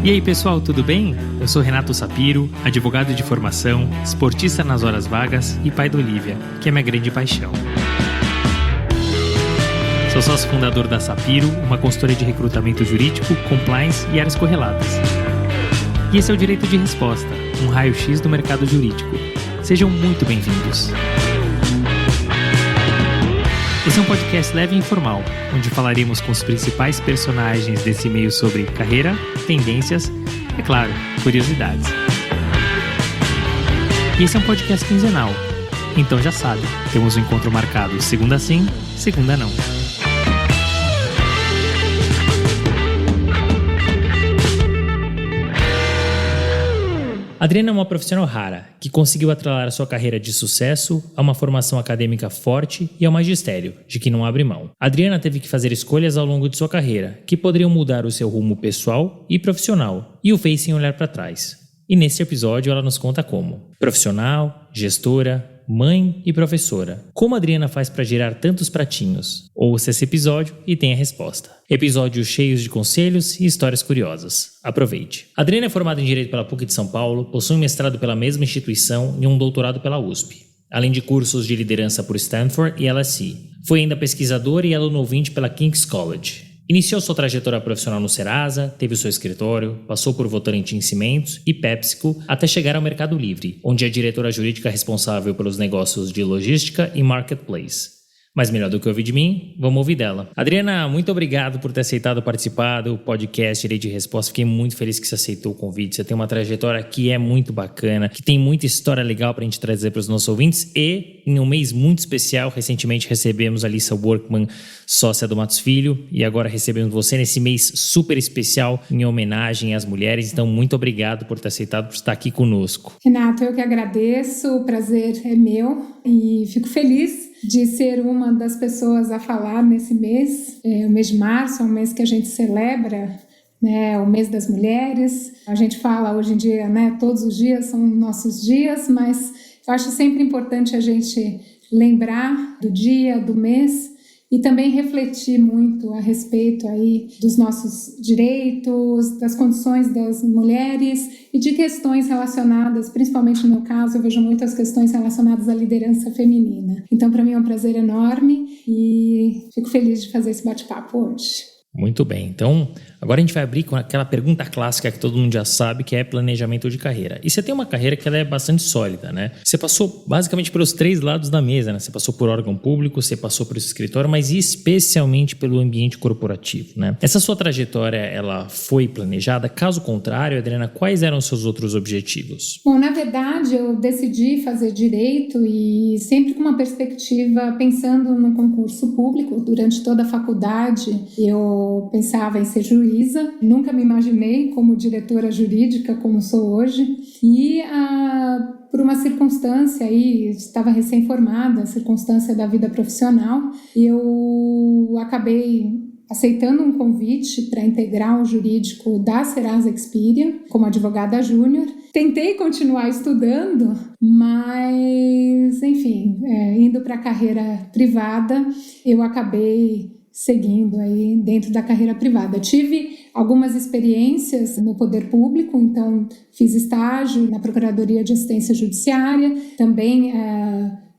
E aí pessoal, tudo bem? Eu sou Renato Sapiro, advogado de formação, esportista nas horas vagas e pai da Olivia, que é minha grande paixão. Sou sócio fundador da Sapiro, uma consultoria de recrutamento jurídico, compliance e áreas correlatas. E esse é o Direito de Resposta, um raio-x do mercado jurídico. Sejam muito bem-vindos. Esse é um podcast leve e informal, onde falaremos com os principais personagens desse meio sobre carreira, tendências e, claro, curiosidades. E esse é um podcast quinzenal, então já sabe, temos um encontro marcado segunda sim, segunda não. Adriana é uma profissional rara, que conseguiu atrelar a sua carreira de sucesso a uma formação acadêmica forte e ao magistério, de que não abre mão. Adriana teve que fazer escolhas ao longo de sua carreira, que poderiam mudar o seu rumo pessoal e profissional, e o fez sem olhar para trás. E neste episódio ela nos conta como. Profissional, gestora, mãe e professora. Como a Adriana faz para girar tantos pratinhos? Ouça esse episódio e tenha a resposta. Episódios cheios de conselhos e histórias curiosas. Aproveite. A Adriana é formada em Direito pela PUC de São Paulo, possui um mestrado pela mesma instituição e um doutorado pela USP, além de cursos de liderança por Stanford e LSE. Foi ainda pesquisadora e aluno ouvinte pela King's College. Iniciou sua trajetória profissional no Serasa, teve o seu escritório, passou por Votorantim em Cimentos e PepsiCo até chegar ao Mercado Livre, onde é diretora jurídica responsável pelos negócios de logística e marketplace. Mas melhor do que ouvir de mim, vamos ouvir dela. Adriana, muito obrigado por ter aceitado participar do podcast Direito de Resposta. Fiquei muito feliz que você aceitou o convite. Você tem uma trajetória que é muito bacana, que tem muita história legal para a gente trazer para os nossos ouvintes. E, em um mês muito especial, recentemente recebemos a Lisa Workman, sócia do Matos Filho. E agora recebemos você nesse mês super especial em homenagem às mulheres. Então, muito obrigado por ter aceitado, por estar aqui conosco. Renato, eu que agradeço. O prazer é meu e fico feliz de ser uma das pessoas a falar nesse mês. O mês de março é um mês que a gente celebra, né, o mês das mulheres. A gente fala hoje em dia, né, todos os dias são nossos dias, mas eu acho sempre importante a gente lembrar do dia, do mês, e também refletir muito a respeito aí dos nossos direitos, das condições das mulheres e de questões relacionadas, principalmente no meu caso, eu vejo muitas questões relacionadas à liderança feminina. Então, para mim é um prazer enorme e fico feliz de fazer esse bate-papo hoje. Muito bem, então agora a gente vai abrir com aquela pergunta clássica que todo mundo já sabe, que é planejamento de carreira. E você tem uma carreira que ela é bastante sólida, né? Você passou basicamente pelos 3 lados da mesa, né? Você passou por órgão público, você passou por esse escritório, mas especialmente pelo ambiente corporativo, né? Essa sua trajetória, ela foi planejada? Caso contrário, Adriana, quais eram os seus outros objetivos? Bom, na verdade, eu decidi fazer direito e sempre com uma perspectiva pensando no concurso público. Durante toda a faculdade, eu pensava em ser juíza, nunca me imaginei como diretora jurídica como sou hoje e por uma circunstância aí, estava recém-formada, a circunstância da vida profissional, eu acabei aceitando um convite para integrar o jurídico da Serasa Experian como advogada júnior. Tentei continuar estudando, mas, enfim, indo para a carreira privada, eu acabei seguindo aí dentro da carreira privada. Tive algumas experiências no poder público, então fiz estágio na Procuradoria de Assistência Judiciária, também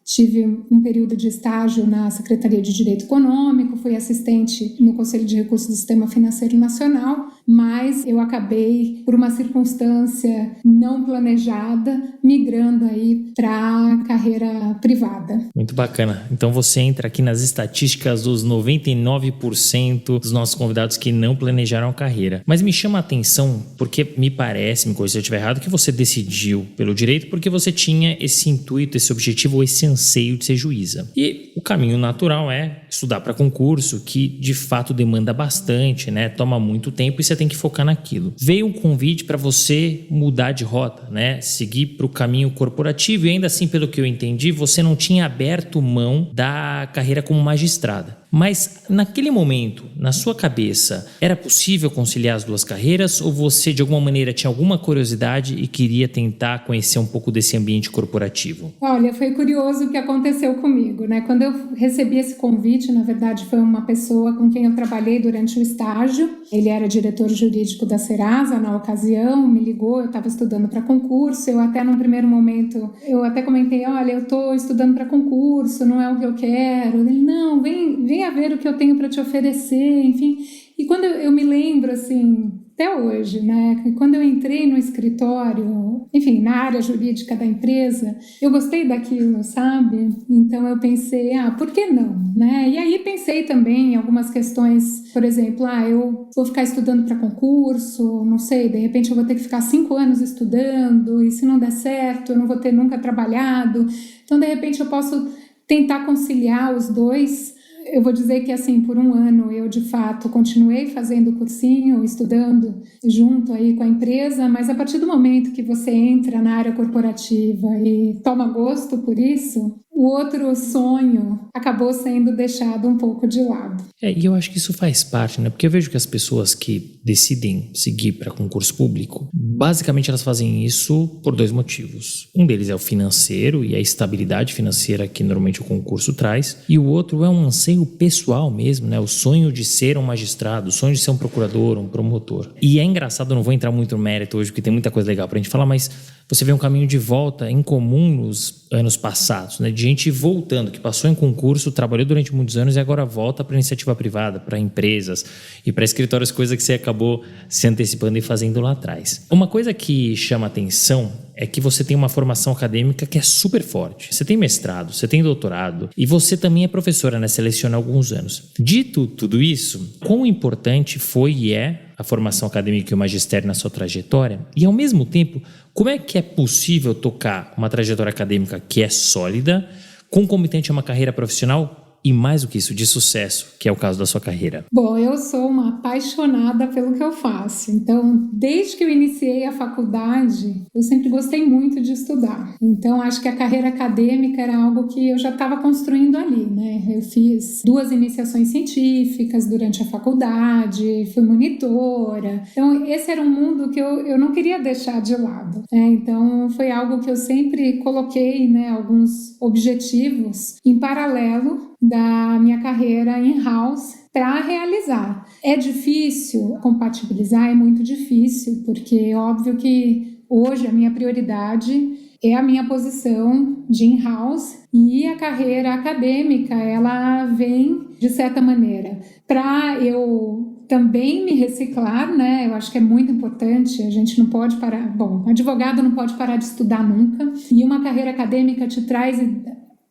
tive um período de estágio na Secretaria de Direito Econômico, fui assistente no Conselho de Recursos do Sistema Financeiro Nacional, mas eu acabei, por uma circunstância não planejada, migrando aí para a carreira privada. Muito bacana. Então você entra aqui nas estatísticas dos 99% dos nossos convidados que não planejaram a carreira. Mas me chama a atenção, porque me parece, me corrija se eu estiver errado, que você decidiu pelo direito porque você tinha esse intuito, esse objetivo, esse anseio de ser juíza. E o caminho natural é estudar para concurso, que de fato demanda bastante, né? Toma muito tempo e você tem que focar naquilo. Veio um convite para você mudar de rota, né? Seguir para o caminho corporativo e ainda assim, pelo que eu entendi, você não tinha aberto mão da carreira como magistrada. Mas naquele momento, na sua cabeça, era possível conciliar as duas carreiras ou você de alguma maneira tinha alguma curiosidade e queria tentar conhecer um pouco desse ambiente corporativo? Olha, foi curioso o que aconteceu comigo, né? Quando eu recebi esse convite, na verdade foi uma pessoa com quem eu trabalhei durante o estágio. Ele era diretor jurídico da Serasa na ocasião, me ligou, eu estava estudando para concurso, eu até num primeiro momento, eu até comentei, olha, eu estou estudando para concurso, não é o que eu quero. Ele, não, vem a ver o que eu tenho para te oferecer, enfim. E quando eu me lembro, assim, até hoje, né, que quando eu entrei no escritório, enfim, na área jurídica da empresa, eu gostei daquilo, sabe? Então eu pensei, por que não, né? E aí pensei também em algumas questões, por exemplo, eu vou ficar estudando para concurso, não sei, de repente eu vou ter que ficar 5 anos estudando, e se não der certo, eu não vou ter nunca trabalhado. Então, de repente, eu posso tentar conciliar os dois. Eu vou dizer que, assim, por 1 ano eu, de fato, continuei fazendo o cursinho, estudando junto aí com a empresa, mas a partir do momento que você entra na área corporativa e toma gosto por isso, o outro sonho acabou sendo deixado um pouco de lado. E eu acho que isso faz parte, né? Porque eu vejo que as pessoas que decidem seguir para concurso público, basicamente elas fazem isso por 2 motivos. Um deles é o financeiro e a estabilidade financeira que normalmente o concurso traz, e o outro é um anseio pessoal mesmo, né? O sonho de ser um magistrado, o sonho de ser um procurador, um promotor. E é engraçado, eu não vou entrar muito no mérito hoje, porque tem muita coisa legal pra gente falar, mas você vê um caminho de volta em comum nos anos passados, né? De gente voltando, que passou em concurso, trabalhou durante muitos anos e agora volta para iniciativa privada, para empresas e para escritórios, coisa que você acabou se antecipando e fazendo lá atrás. Uma coisa que chama atenção é que você tem uma formação acadêmica que é super forte. Você tem mestrado, você tem doutorado e você também é professora, né? Você leciona há alguns anos. Dito tudo isso, quão importante foi e é a formação acadêmica e o magistério na sua trajetória? E, ao mesmo tempo, como é que é possível tocar uma trajetória acadêmica que é sólida, concomitante a uma carreira profissional e, mais do que isso, de sucesso, que é o caso da sua carreira? Bom, eu sou uma apaixonada pelo que eu faço. Então, desde que eu iniciei a faculdade, eu sempre gostei muito de estudar. Então, acho que a carreira acadêmica era algo que eu já estava construindo ali, né? Eu fiz 2 iniciações científicas durante a faculdade, fui monitora. Então, esse era um mundo que eu não queria deixar de lado, né? Então, foi algo que eu sempre coloquei, né, alguns objetivos em paralelo da minha carreira in-house para realizar. É difícil compatibilizar, é muito difícil, porque é óbvio que hoje a minha prioridade é a minha posição de in-house e a carreira acadêmica, ela vem, de certa maneira, para eu também me reciclar, né? Eu acho que é muito importante, a gente não pode parar, advogado não pode parar de estudar nunca, e uma carreira acadêmica te traz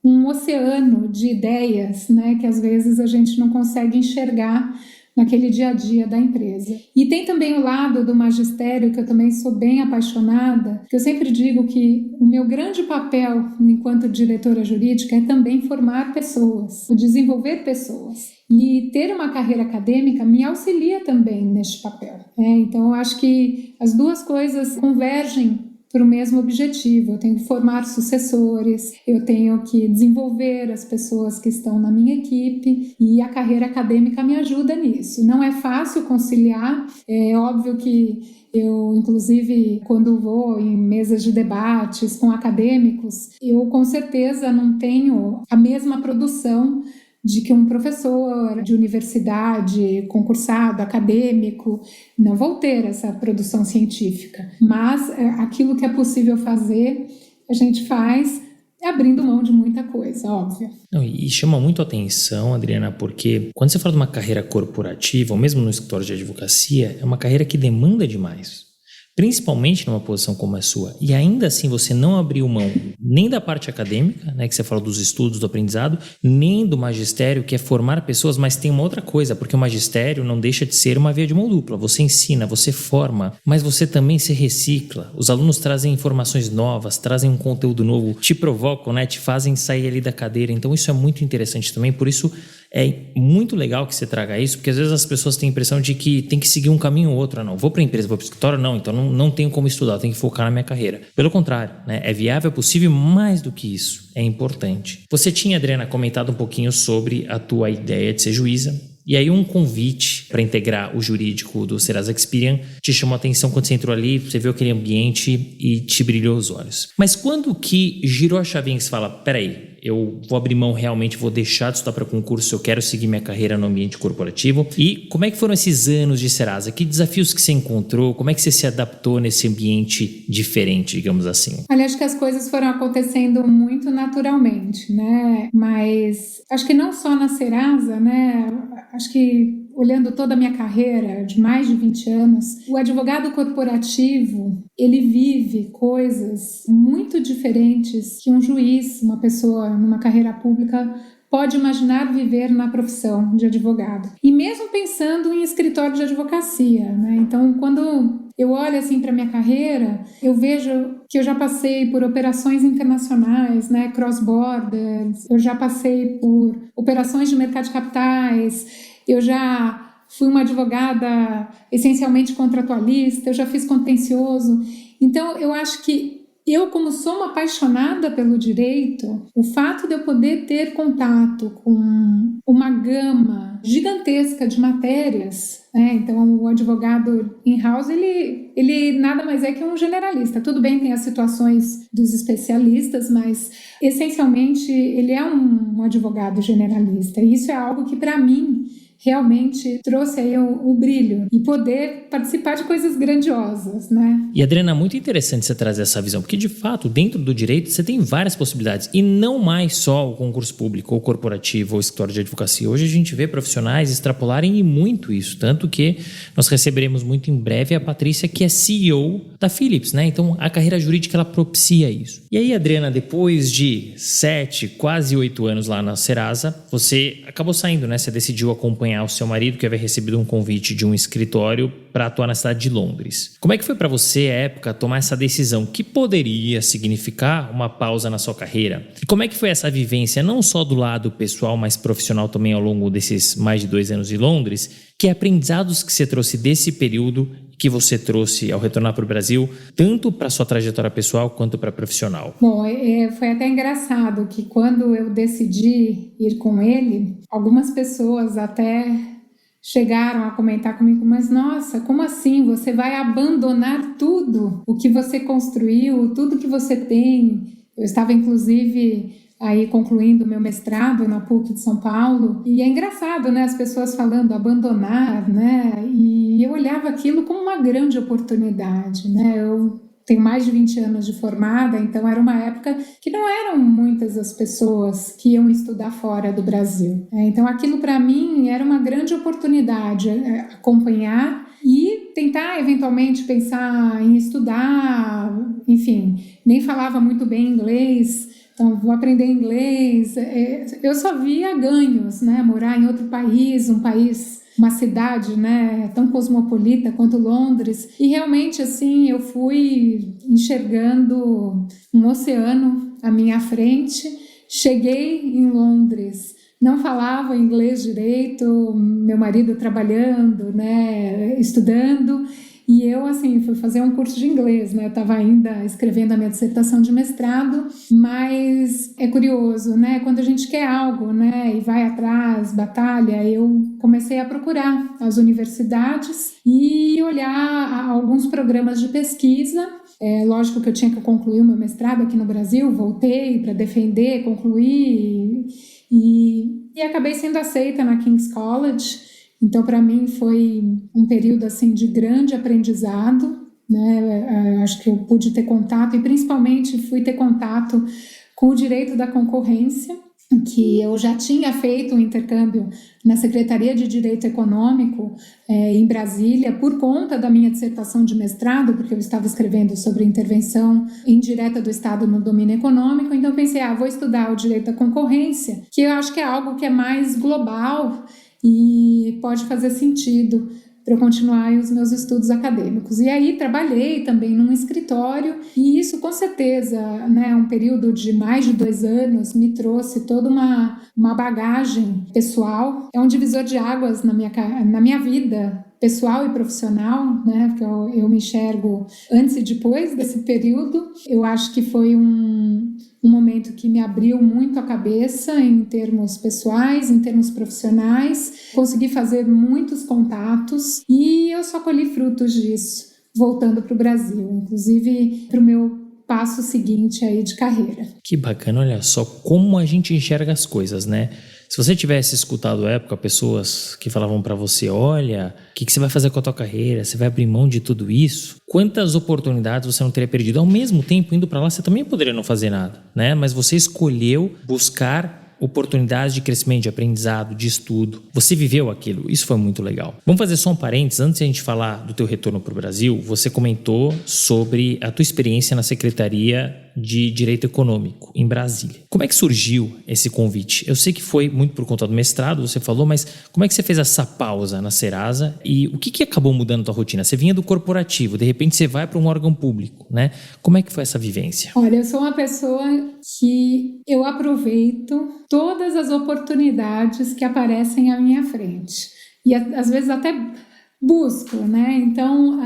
um oceano de ideias, né, que às vezes a gente não consegue enxergar naquele dia a dia da empresa. E tem também o lado do magistério, que eu também sou bem apaixonada, que eu sempre digo que o meu grande papel enquanto diretora jurídica é também formar pessoas, desenvolver pessoas. E ter uma carreira acadêmica me auxilia também neste papel. Então, eu acho que as duas coisas convergem para o mesmo objetivo. Eu tenho que formar sucessores, eu tenho que desenvolver as pessoas que estão na minha equipe e a carreira acadêmica me ajuda nisso. Não é fácil conciliar, é óbvio que eu, inclusive, quando vou em mesas de debates com acadêmicos, eu com certeza não tenho a mesma produção de que um professor de universidade, concursado, acadêmico, não vou ter essa produção científica. Mas aquilo que é possível fazer, a gente faz abrindo mão de muita coisa, óbvio. E chama muito a atenção, Adriana, porque quando você fala de uma carreira corporativa, ou mesmo no escritório de advocacia, é uma carreira que demanda demais. Principalmente numa posição como a sua. E ainda assim você não abriu mão nem da parte acadêmica, né, que você falou dos estudos, do aprendizado, nem do magistério, que é formar pessoas, mas tem uma outra coisa, porque o magistério não deixa de ser uma via de mão dupla. Você ensina, você forma, mas você também se recicla. Os alunos trazem informações novas, trazem um conteúdo novo, te provocam, né, te fazem sair ali da cadeira. Então isso é muito interessante também, por isso É muito legal que você traga isso, porque às vezes as pessoas têm a impressão de que tem que seguir um caminho ou outro. Não, vou para a empresa, vou para o escritório, não, então não tenho como estudar, tenho que focar na minha carreira. Pelo contrário, né? É viável, é possível, mais do que isso, é importante. Você tinha, Adriana, comentado um pouquinho sobre a tua ideia de ser juíza. E aí um convite para integrar o jurídico do Serasa Experian te chamou a atenção quando você entrou ali, você viu aquele ambiente e te brilhou os olhos. Mas quando que girou a chavinha que você fala, peraí, eu vou abrir mão realmente, vou deixar de estudar para concurso, eu quero seguir minha carreira no ambiente corporativo? E como é que foram esses anos de Serasa? Que desafios que você encontrou? Como é que você se adaptou nesse ambiente diferente, digamos assim? Olha, acho que as coisas foram acontecendo muito naturalmente, né? Mas acho que não só na Serasa, né? Acho que olhando toda a minha carreira de mais de 20 anos, o advogado corporativo, ele vive coisas muito diferentes que um juiz, uma pessoa numa carreira pública, pode imaginar viver na profissão de advogado. E mesmo pensando em escritório de advocacia, né? Então, quando eu olho assim para minha carreira, eu vejo que eu já passei por operações internacionais, né, cross-border, eu já passei por operações de mercado de capitais, eu já fui uma advogada essencialmente contratualista, eu já fiz contencioso. Então, eu acho que eu, como sou uma apaixonada pelo direito, o fato de eu poder ter contato com uma gama gigantesca de matérias, né? Então o advogado in-house, ele nada mais é que um generalista. Tudo bem, tem as situações dos especialistas, mas essencialmente ele é um advogado generalista. E isso é algo que, para mim, realmente trouxe aí o brilho e poder participar de coisas grandiosas, né? E, Adriana, muito interessante você trazer essa visão, porque, de fato, dentro do direito, você tem várias possibilidades, e não mais só o concurso público, ou corporativo, ou escritório de advocacia. Hoje a gente vê profissionais extrapolarem e muito isso, tanto que nós receberemos muito em breve a Patrícia, que é CEO da Philips, né? Então, a carreira jurídica, ela propicia isso. E aí, Adriana, depois de 7, quase 8 anos lá na Serasa, você acabou saindo, né? Você decidiu acompanhar o seu marido, que havia recebido um convite de um escritório para atuar na cidade de Londres. Como é que foi para você, à época, tomar essa decisão que poderia significar uma pausa na sua carreira? E como é que foi essa vivência, não só do lado pessoal, mas profissional também ao longo desses mais de 2 anos em Londres? Que aprendizados que você trouxe desse período que você trouxe ao retornar para o Brasil, tanto para a sua trajetória pessoal quanto para a profissional? Bom, foi até engraçado que quando eu decidi ir com ele, algumas pessoas até chegaram a comentar comigo, mas nossa, como assim? Você vai abandonar tudo o que você construiu, tudo que você tem? Eu estava, inclusive, aí concluindo o meu mestrado na PUC de São Paulo, e é engraçado, né, as pessoas falando abandonar, né, e eu olhava aquilo como uma grande oportunidade, né, eu tenho mais de 20 anos de formada, então era uma época que não eram muitas as pessoas que iam estudar fora do Brasil, então aquilo para mim era uma grande oportunidade, acompanhar e tentar eventualmente pensar em estudar, enfim, nem falava muito bem inglês, então, vou aprender inglês. Eu só via ganhos, né? Morar em outro país, uma cidade, né, tão cosmopolita quanto Londres. E realmente, assim, eu fui enxergando um oceano à minha frente. Cheguei em Londres, não falava inglês direito, meu marido trabalhando, né, estudando. E eu, assim, fui fazer um curso de inglês, né? Eu estava ainda escrevendo a minha dissertação de mestrado, mas é curioso, né? Quando a gente quer algo, né? E vai atrás, batalha, eu comecei a procurar as universidades e olhar alguns programas de pesquisa. Lógico que eu tinha que concluir o meu mestrado aqui no Brasil, voltei para defender, concluir e acabei sendo aceita na King's College. Então, para mim, foi um período assim, de grande aprendizado, né? Acho que eu pude ter contato, e principalmente fui ter contato com o direito da concorrência, que eu já tinha feito um intercâmbio na Secretaria de Direito Econômico em Brasília, por conta da minha dissertação de mestrado, porque eu estava escrevendo sobre intervenção indireta do Estado no domínio econômico. Então, pensei, vou estudar o direito da concorrência, que eu acho que é algo que é mais global, e pode fazer sentido para eu continuar os meus estudos acadêmicos. E aí trabalhei também num escritório, e isso com certeza, né, um período de mais de 2 anos me trouxe toda uma bagagem pessoal. É um divisor de águas na minha vida pessoal e profissional, né? Porque eu me enxergo antes e depois desse período. Eu acho que foi um momento que me abriu muito a cabeça em termos pessoais, em termos profissionais. Consegui fazer muitos contatos e eu só colhi frutos disso, voltando para o Brasil, inclusive para o meu passo seguinte aí de carreira. Que bacana, olha só como a gente enxerga as coisas, né? Se você tivesse escutado à época pessoas que falavam para você, olha, o que você vai fazer com a tua carreira? Você vai abrir mão de tudo isso? Quantas oportunidades você não teria perdido? Ao mesmo tempo, indo para lá, você também poderia não fazer nada, né? Mas você escolheu buscar oportunidades de crescimento, de aprendizado, de estudo. Você viveu aquilo, isso foi muito legal. Vamos fazer só um parênteses, antes de a gente falar do teu retorno para o Brasil, você comentou sobre a tua experiência na Secretaria de Direito Econômico, em Brasília. Como é que surgiu esse convite? Eu sei que foi muito por conta do mestrado, você falou, mas como é que você fez essa pausa na Serasa e o que acabou mudando a tua rotina? Você vinha do corporativo, de repente você vai para um órgão público, né? Como é que foi essa vivência? Olha, eu sou uma pessoa que eu aproveito todas as oportunidades que aparecem à minha frente. E às vezes até busco, né? Então,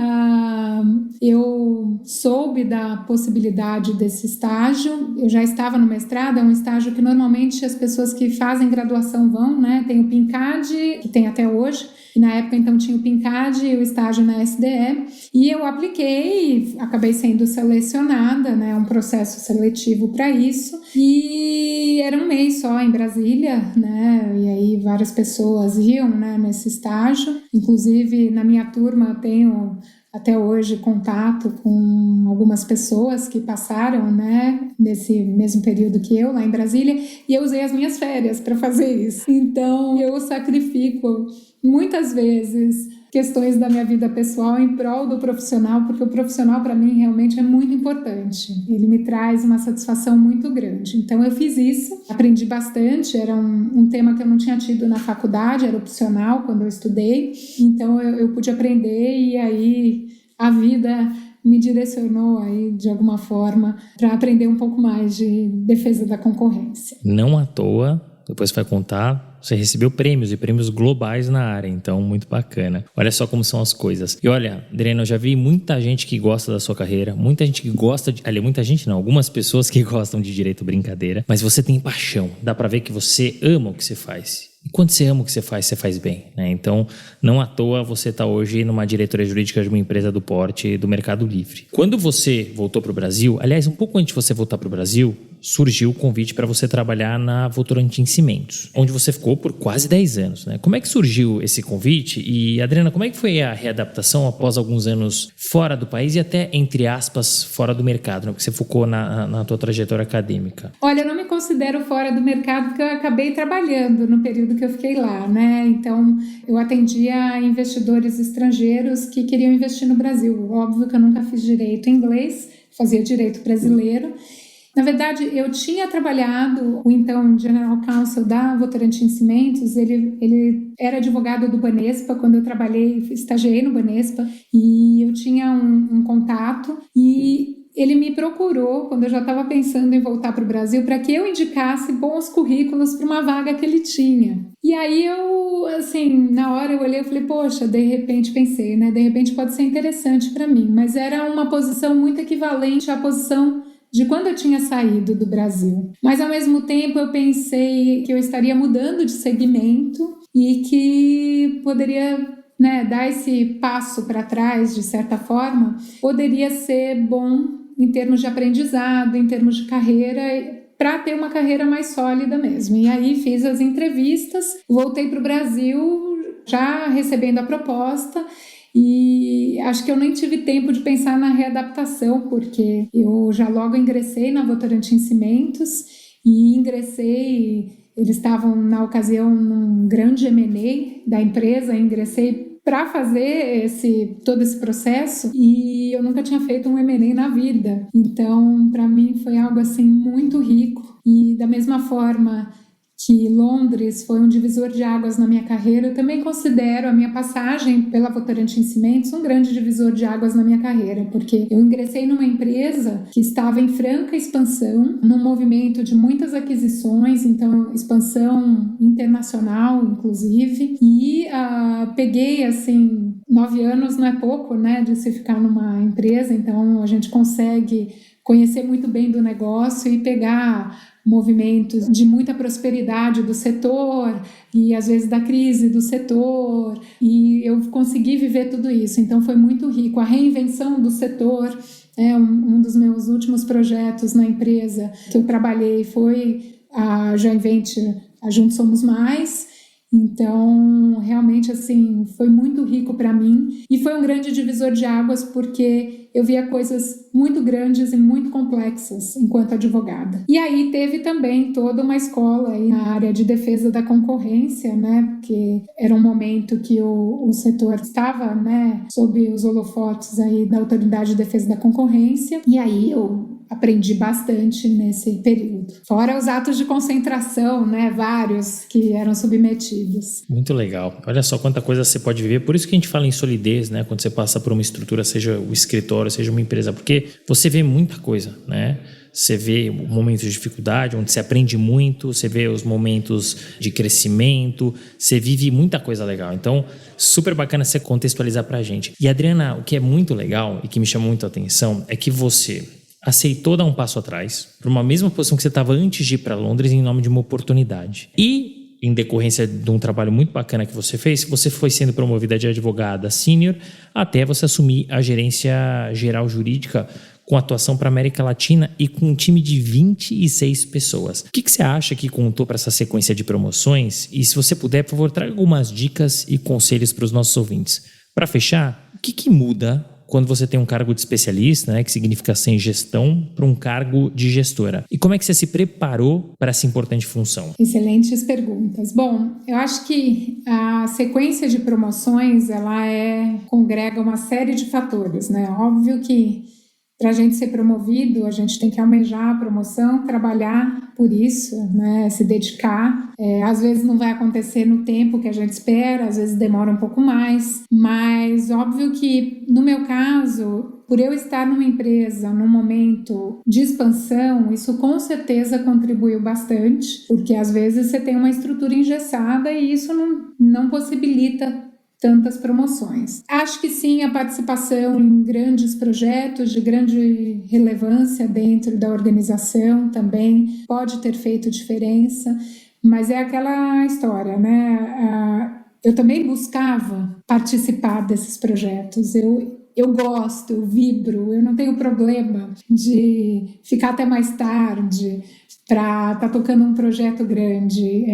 eu soube da possibilidade desse estágio. Eu já estava no mestrado, é um estágio que normalmente as pessoas que fazem graduação vão, né? Tem o PINCAD, que tem até hoje, e na época então tinha o PINCAD e o estágio na SDE, e eu apliquei e acabei sendo selecionada, né? Um processo seletivo para isso, e era um mês só em Brasília, né? E aí várias pessoas iam, né, nesse estágio, inclusive na minha turma tenho até hoje contato com algumas pessoas que passaram, né, nesse mesmo período que eu, lá em Brasília, e eu usei as minhas férias para fazer isso. Então, eu sacrifico muitas vezes questões da minha vida pessoal em prol do profissional, porque o profissional para mim realmente é muito importante. Ele me traz uma satisfação muito grande. Então eu fiz isso, aprendi bastante, era um tema que eu não tinha tido na faculdade, era opcional quando eu estudei, então eu pude aprender e aí a vida me direcionou aí de alguma forma para aprender um pouco mais de defesa da concorrência. Não à toa, depois vai contar, você recebeu prêmios e prêmios globais na área, então muito bacana. Olha só como são as coisas. E olha, Adriana, eu já vi muita gente que gosta da sua carreira, muita gente que gosta de... Aliás, muita gente não, algumas pessoas que gostam de direito, brincadeira, mas você tem paixão, dá pra ver que você ama o que você faz. E quando você ama o que você faz bem, né? Então, não à toa você está hoje numa diretoria jurídica de uma empresa do porte do Mercado Livre. Quando você voltou para o Brasil, aliás, um pouco antes de você voltar para o Brasil, surgiu o convite para você trabalhar na Votorantim Cimentos, onde você ficou por quase 10 anos, né? Como é que surgiu esse convite? E, Adriana, como é que foi a readaptação após alguns anos fora do país e até, entre aspas, fora do mercado, né? Porque você focou na tua trajetória acadêmica. Olha, eu não me considero fora do mercado porque eu acabei trabalhando no período que eu fiquei lá, né? Então, eu atendia investidores estrangeiros que queriam investir no Brasil. Óbvio que eu nunca fiz direito em inglês, fazia direito brasileiro. Na verdade, eu tinha trabalhado, o então General Counsel da Votorantim Cimentos, ele era advogado do Banespa, quando eu estagiei no Banespa, e eu tinha um contato, e ele me procurou, quando eu já estava pensando em voltar para o Brasil, para que eu indicasse bons currículos para uma vaga que ele tinha. E aí eu, assim, na hora eu olhei e falei, poxa, de repente pensei, né, de repente pode ser interessante para mim, mas era uma posição muito equivalente à posição de quando eu tinha saído do Brasil. Mas, ao mesmo tempo, eu pensei que eu estaria mudando de segmento e que poderia, né, dar esse passo para trás, de certa forma, poderia ser bom em termos de aprendizado, em termos de carreira, para ter uma carreira mais sólida mesmo. E aí fiz as entrevistas, voltei para o Brasil já recebendo a proposta. E acho que eu nem tive tempo de pensar na readaptação, porque eu já logo ingressei na Votorantim Cimentos e ingressei, eles estavam na ocasião num grande M&A da empresa, ingressei para fazer todo esse processo e eu nunca tinha feito um M&A na vida. Então, para mim foi algo assim muito rico e da mesma forma que Londres foi um divisor de águas na minha carreira, eu também considero a minha passagem pela Votorantim Cimentos um grande divisor de águas na minha carreira, porque eu ingressei numa empresa que estava em franca expansão, num movimento de muitas aquisições, então expansão internacional, inclusive, e peguei, assim, 9 anos não é pouco, né, de se ficar numa empresa, então a gente consegue conhecer muito bem do negócio e pegar movimentos de muita prosperidade do setor e às vezes da crise do setor, e eu consegui viver tudo isso, então foi muito rico. A reinvenção do setor, um dos meus últimos projetos na empresa que eu trabalhei foi a Joint Venture, a Juntos Somos Mais. Então, realmente, assim, foi muito rico para mim e foi um grande divisor de águas porque eu via coisas muito grandes e muito complexas enquanto advogada. E aí teve também toda uma escola aí na área de defesa da concorrência, né? Porque era um momento que o setor estava, né, sob os holofotes aí da Autoridade de Defesa da Concorrência. E aí eu aprendi bastante nesse período. Fora os atos de concentração, né? Vários que eram submetidos. Muito legal. Olha só quanta coisa você pode viver. Por isso que a gente fala em solidez, né? Quando você passa por uma estrutura, seja o escritório, seja uma empresa, porque você vê muita coisa, né? Você vê momentos de dificuldade, onde você aprende muito, você vê os momentos de crescimento, você vive muita coisa legal. Então, super bacana você contextualizar pra gente. E, Adriana, o que é muito legal e que me chamou muito a atenção é que você aceitou dar um passo atrás para uma mesma posição que você estava antes de ir para Londres em nome de uma oportunidade. E, em decorrência de um trabalho muito bacana que você fez, você foi sendo promovida de advogada sênior até você assumir a gerência geral jurídica com atuação para a América Latina e com um time de 26 pessoas. O que você acha que contou para essa sequência de promoções? E se você puder, por favor, traga algumas dicas e conselhos para os nossos ouvintes. Para fechar, o que muda quando você tem um cargo de especialista, né, que significa ser em gestão, para um cargo de gestora? E como é que você se preparou para essa importante função? Excelentes perguntas. Bom, eu acho que a sequência de promoções, ela congrega uma série de fatores, né? Óbvio que para a gente ser promovido, a gente tem que almejar a promoção, trabalhar por isso, né? Se dedicar. Às vezes não vai acontecer no tempo que a gente espera, às vezes demora um pouco mais, mas óbvio que, no meu caso, por eu estar numa empresa num momento de expansão, isso com certeza contribuiu bastante, porque às vezes você tem uma estrutura engessada e isso não possibilita tantas promoções. Acho que sim, a participação em grandes projetos de grande relevância dentro da organização também pode ter feito diferença, mas é aquela história, né? Eu também buscava participar desses projetos. Eu gosto, eu vibro, eu não tenho problema de ficar até mais tarde para estar tocando um projeto grande.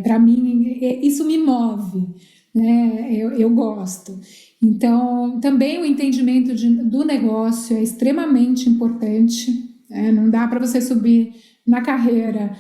Para mim, isso me move. Eu gosto. Então, também o entendimento do negócio é extremamente importante. Não dá para você subir na carreira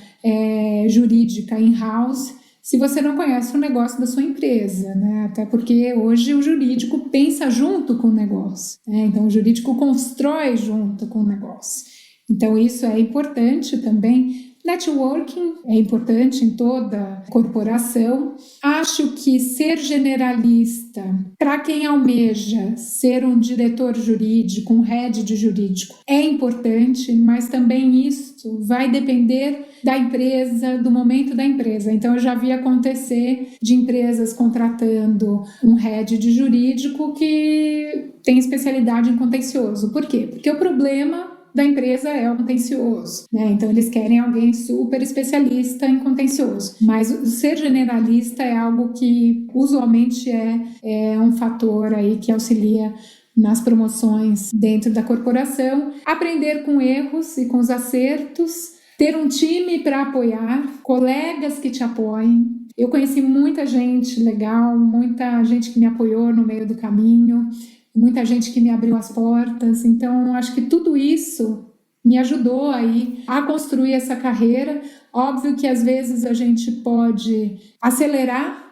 jurídica in-house se você não conhece o negócio da sua empresa, né? Até porque hoje o jurídico pensa junto com o negócio, né? Então o jurídico constrói junto com o negócio. Então isso é importante também. Networking é importante em toda corporação. Acho que ser generalista, para quem almeja ser um diretor jurídico, um head de jurídico, é importante, mas também isso vai depender da empresa, do momento da empresa. Então, eu já vi acontecer de empresas contratando um head de jurídico que tem especialidade em contencioso. Por quê? Porque o problema da empresa é o contencioso, né? Então eles querem alguém super especialista em contencioso, mas o ser generalista é algo que usualmente é um fator aí que auxilia nas promoções dentro da corporação. Aprender com erros e com os acertos, ter um time para apoiar, colegas que te apoiem. Eu conheci muita gente legal, muita gente que me apoiou no meio do caminho, muita gente que me abriu as portas. Então, acho que tudo isso me ajudou aí a construir essa carreira. Óbvio que às vezes a gente pode acelerar,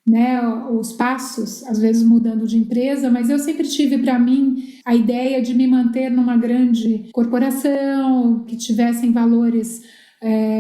né, os passos, às vezes mudando de empresa, mas eu sempre tive para mim a ideia de me manter numa grande corporação, que tivessem valores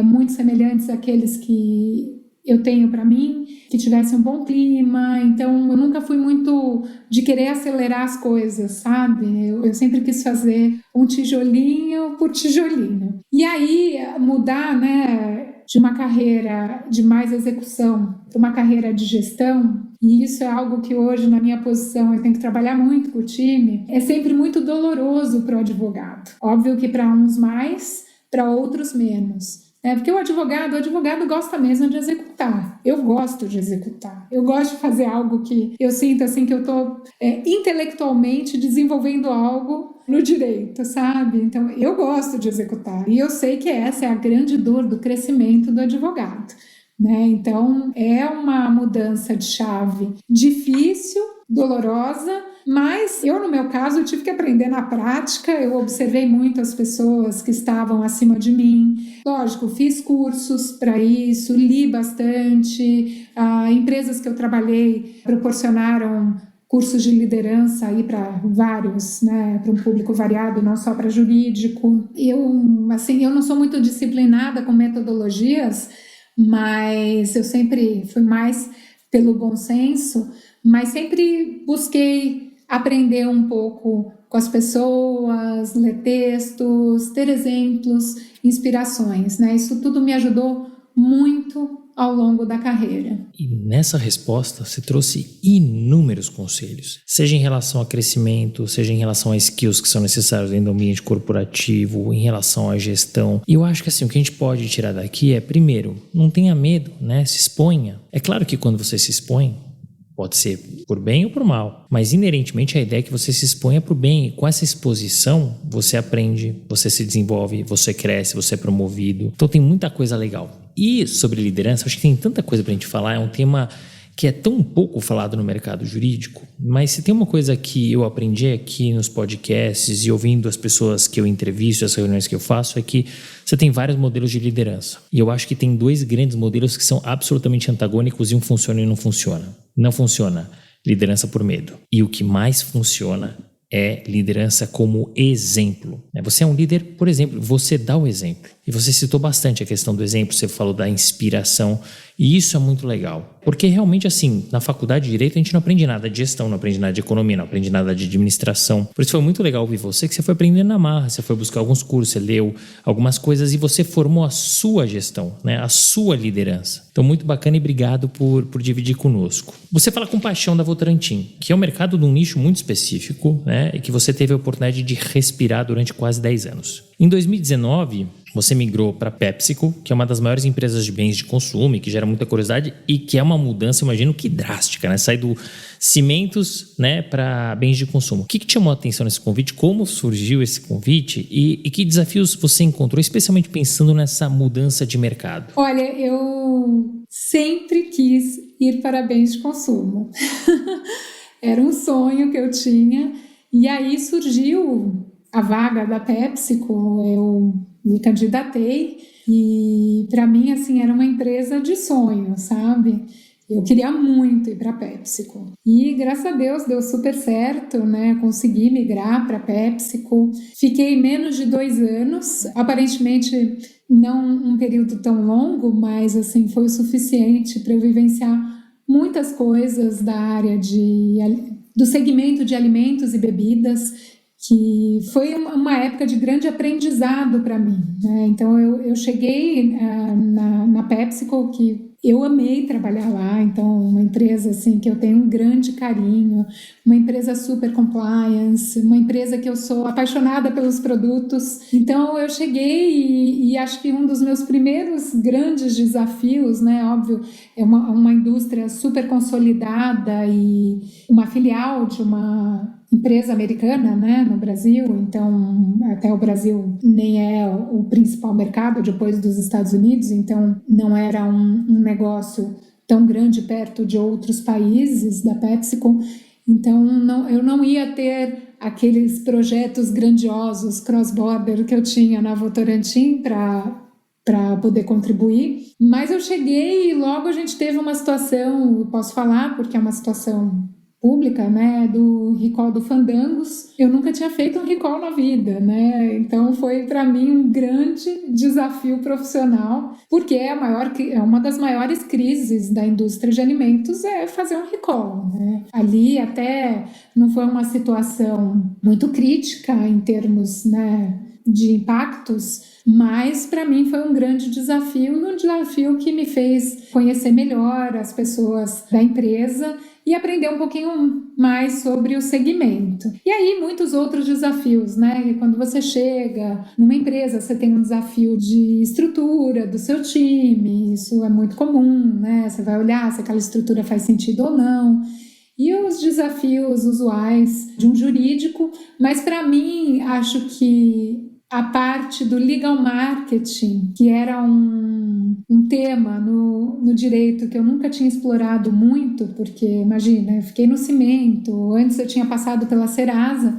muito semelhantes àqueles que eu tenho para mim, que tivesse um bom clima. Então eu nunca fui muito de querer acelerar as coisas, sabe? Eu sempre quis fazer um tijolinho por tijolinho. E aí mudar, né, de uma carreira de mais execução para uma carreira de gestão, e isso é algo que hoje na minha posição eu tenho que trabalhar muito com o time, é sempre muito doloroso para o advogado. Óbvio que para uns mais, para outros menos. Porque o advogado gosta mesmo de executar. Eu gosto de executar. Eu gosto de fazer algo que eu sinto assim que eu estou intelectualmente desenvolvendo algo no direito, sabe? Então, eu gosto de executar. E eu sei que essa é a grande dor do crescimento do advogado. Então, é uma mudança de chave difícil, dolorosa, mas eu, no meu caso, eu tive que aprender na prática. Eu observei muito as pessoas que estavam acima de mim. Lógico, fiz cursos para isso, li bastante. Empresas que eu trabalhei proporcionaram cursos de liderança aí para vários, para um público variado, não só para jurídico. Eu não sou muito disciplinada com metodologias, mas eu sempre fui mais pelo bom senso, mas sempre busquei aprender um pouco com as pessoas, ler textos, ter exemplos, inspirações, Isso tudo me ajudou muito ao longo da carreira. E nessa resposta você trouxe inúmeros conselhos, seja em relação a crescimento, seja em relação a skills que são necessários dentro do ambiente corporativo, em relação à gestão. E eu acho que assim, o que a gente pode tirar daqui é, primeiro, não tenha medo, Se exponha. É claro que quando você se expõe, pode ser por bem ou por mal, mas inerentemente a ideia é que você se exponha para o bem, e com essa exposição você aprende, você se desenvolve, você cresce, você é promovido. Então tem muita coisa legal. E sobre liderança, acho que tem tanta coisa para a gente falar, é um tema que é tão pouco falado no mercado jurídico, mas se tem uma coisa que eu aprendi aqui nos podcasts e ouvindo as pessoas que eu entrevisto, as reuniões que eu faço, é que você tem vários modelos de liderança. E eu acho que tem dois grandes modelos que são absolutamente antagônicos, e um funciona e não funciona. Não funciona liderança por medo. E o que mais funciona é liderança como exemplo. Você é um líder, por exemplo, você dá o exemplo. E você citou bastante a questão do exemplo, você falou da inspiração, e isso é muito legal. Porque realmente, assim, na faculdade de Direito a gente não aprende nada de gestão, não aprende nada de economia, não aprende nada de administração. Por isso foi muito legal ouvir você, que você foi aprendendo na marra, você foi buscar alguns cursos, você leu algumas coisas e você formou a sua gestão, a sua liderança. Então, muito bacana e obrigado por dividir conosco. Você fala com paixão da Votorantim, que é um mercado de um nicho muito específico, e que você teve a oportunidade de respirar durante quase 10 anos. Em 2019, você migrou para a PepsiCo, que é uma das maiores empresas de bens de consumo e que gera muita curiosidade e que é uma mudança, imagino que drástica, Sair do cimentos, para bens de consumo. O que te chamou a atenção nesse convite? Como surgiu esse convite? E que desafios você encontrou, especialmente pensando nessa mudança de mercado? Olha, eu sempre quis ir para bens de consumo. Era um sonho que eu tinha. E aí surgiu a vaga da PepsiCo, eu me candidatei e para mim assim era uma empresa de sonho, sabe? Eu queria muito ir para a PepsiCo e graças a Deus deu super certo, Consegui migrar para a PepsiCo. Fiquei menos de 2 anos, aparentemente não um período tão longo, mas assim foi o suficiente para eu vivenciar muitas coisas da área do segmento de alimentos e bebidas, que foi uma época de grande aprendizado para mim, Então eu cheguei na PepsiCo, que eu amei trabalhar lá, então uma empresa assim que eu tenho um grande carinho, uma empresa super compliance, uma empresa que eu sou apaixonada pelos produtos. Então eu cheguei e acho que um dos meus primeiros grandes desafios, Óbvio, é uma indústria super consolidada e uma filial de uma empresa americana, no Brasil, então até o Brasil nem é o principal mercado depois dos Estados Unidos, então não era um negócio tão grande perto de outros países da PepsiCo, então eu não ia ter aqueles projetos grandiosos cross-border que eu tinha na Votorantim para poder contribuir, mas eu cheguei e logo a gente teve uma situação, eu posso falar porque é uma situação pública, né, do recall do Fandangos. Eu nunca tinha feito um recall na vida, né? Então foi para mim um grande desafio profissional, porque é uma das maiores crises da indústria de alimentos é fazer um recall, né? Ali até não foi uma situação muito crítica em termos, né, de impactos, mas para mim foi um grande desafio e um desafio que me fez conhecer melhor as pessoas da empresa e aprender um pouquinho mais sobre o segmento. E aí muitos outros desafios, né? E quando você chega numa empresa, você tem um desafio de estrutura do seu time, isso é muito comum, né? Você vai olhar se aquela estrutura faz sentido ou não. E os desafios usuais de um jurídico, mas para mim acho que a parte do legal marketing, que era um tema no direito que eu nunca tinha explorado muito, porque, imagina, eu fiquei no Cimento, antes eu tinha passado pela Serasa,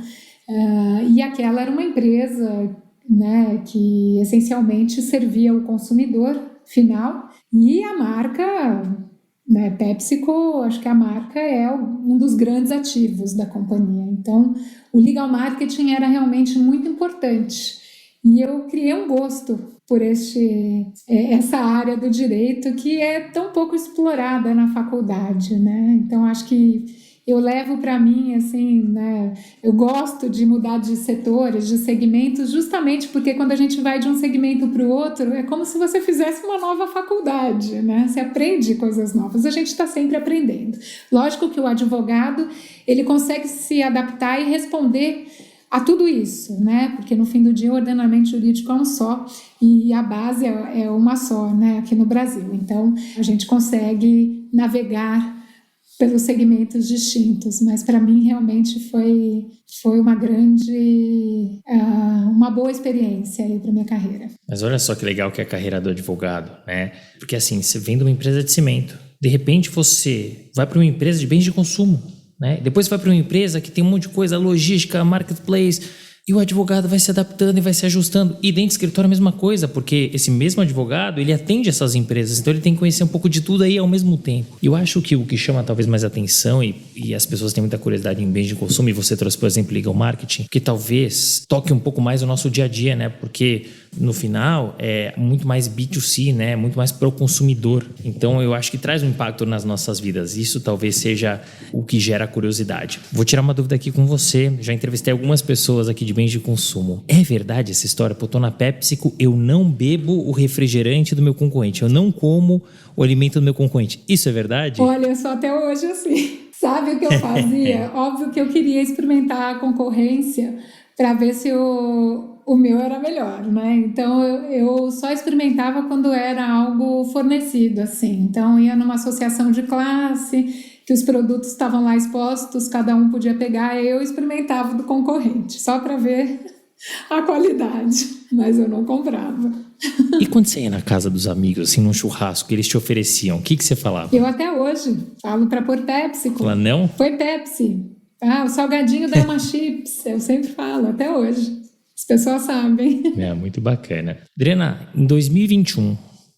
e aquela era uma empresa, né, que essencialmente servia o consumidor final, e a marca, né, PepsiCo, acho que a marca é um dos grandes ativos da companhia. Então, o legal marketing era realmente muito importante. E eu criei um gosto por essa área do direito que é tão pouco explorada na faculdade, né? Então, acho que eu levo para mim, assim, né? Eu gosto de mudar de setores, de segmentos, justamente porque quando a gente vai de um segmento para o outro, é como se você fizesse uma nova faculdade, né? Você aprende coisas novas, a gente está sempre aprendendo. Lógico que o advogado, ele consegue se adaptar e responder a tudo isso, né? Porque no fim do dia o ordenamento jurídico é um só e a base é uma só, né? Aqui no Brasil. Então, a gente consegue navegar pelos segmentos distintos, mas para mim realmente foi uma boa experiência aí para minha carreira. Mas olha só que legal que é a carreira do advogado, né? Porque assim, você vem de uma empresa de cimento, de repente você vai para uma empresa de bens de consumo, né? Depois vai para uma empresa que tem um monte de coisa, logística, marketplace, e o advogado vai se adaptando e vai se ajustando. E dentro do escritório a mesma coisa, porque esse mesmo advogado, ele atende essas empresas, então ele tem que conhecer um pouco de tudo aí ao mesmo tempo. E eu acho que o que chama talvez mais atenção, e as pessoas têm muita curiosidade em bens de consumo, e você trouxe, por exemplo, legal marketing, que talvez toque um pouco mais o nosso dia a dia, né? Porque no final é muito mais B2C, né? Muito mais para o consumidor. Então eu acho que traz um impacto nas nossas vidas. Isso talvez seja o que gera curiosidade. Vou tirar uma dúvida aqui com você. Já entrevistei algumas pessoas aqui de bens de consumo. É verdade essa história? Pô, tô na PepsiCo, eu não bebo o refrigerante do meu concorrente. Eu não como o alimento do meu concorrente. Isso é verdade? Olha, eu sou até hoje assim. Sabe o que eu fazia? Óbvio que eu queria experimentar a concorrência para ver se o meu era melhor, né? Então eu só experimentava quando era algo fornecido, assim. Então ia numa associação de classe, que os produtos estavam lá expostos, cada um podia pegar, eu experimentava do concorrente, só para ver a qualidade, mas eu não comprava. E quando você ia na casa dos amigos, assim, num churrasco, que eles te ofereciam, o que você falava? Eu até hoje falo para pôr Pepsi. Fala, não? Foi Pepsi. O salgadinho da Elma Chips, eu sempre falo, até hoje. As pessoas sabem. É, muito bacana. Adriana, em 2021,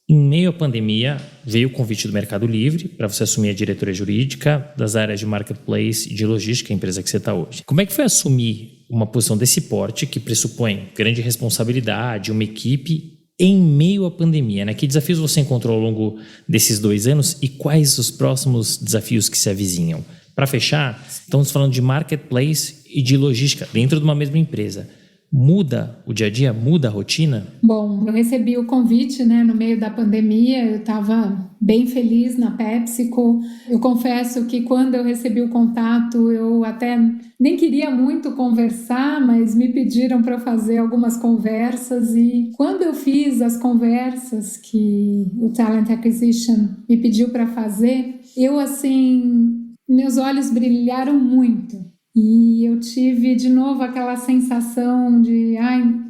em meio à pandemia, veio o convite do Mercado Livre para você assumir a diretoria jurídica das áreas de marketplace e de logística, a empresa que você está hoje. Como é que foi assumir uma posição desse porte, que pressupõe grande responsabilidade, uma equipe, em meio à pandemia, né? Que desafios você encontrou ao longo desses 2 anos e quais os próximos desafios que se avizinham? Para fechar, estamos falando de marketplace e de logística dentro de uma mesma empresa. Muda o dia a dia? Muda a rotina? Bom, eu recebi o convite, né, no meio da pandemia, eu estava bem feliz na PepsiCo. Eu confesso que quando eu recebi o contato, eu até nem queria muito conversar, mas me pediram para fazer algumas conversas e quando eu fiz as conversas que o Talent Acquisition me pediu para fazer, eu assim, meus olhos brilharam muito. E eu tive de novo aquela sensação de,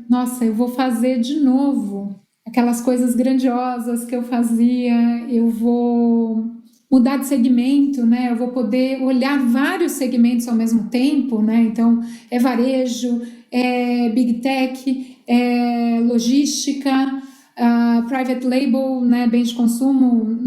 nossa, eu vou fazer de novo aquelas coisas grandiosas que eu fazia, eu vou mudar de segmento, né? Eu vou poder olhar vários segmentos ao mesmo tempo, né? Então, é varejo, é Big Tech, é logística, private label, né? Bens de consumo,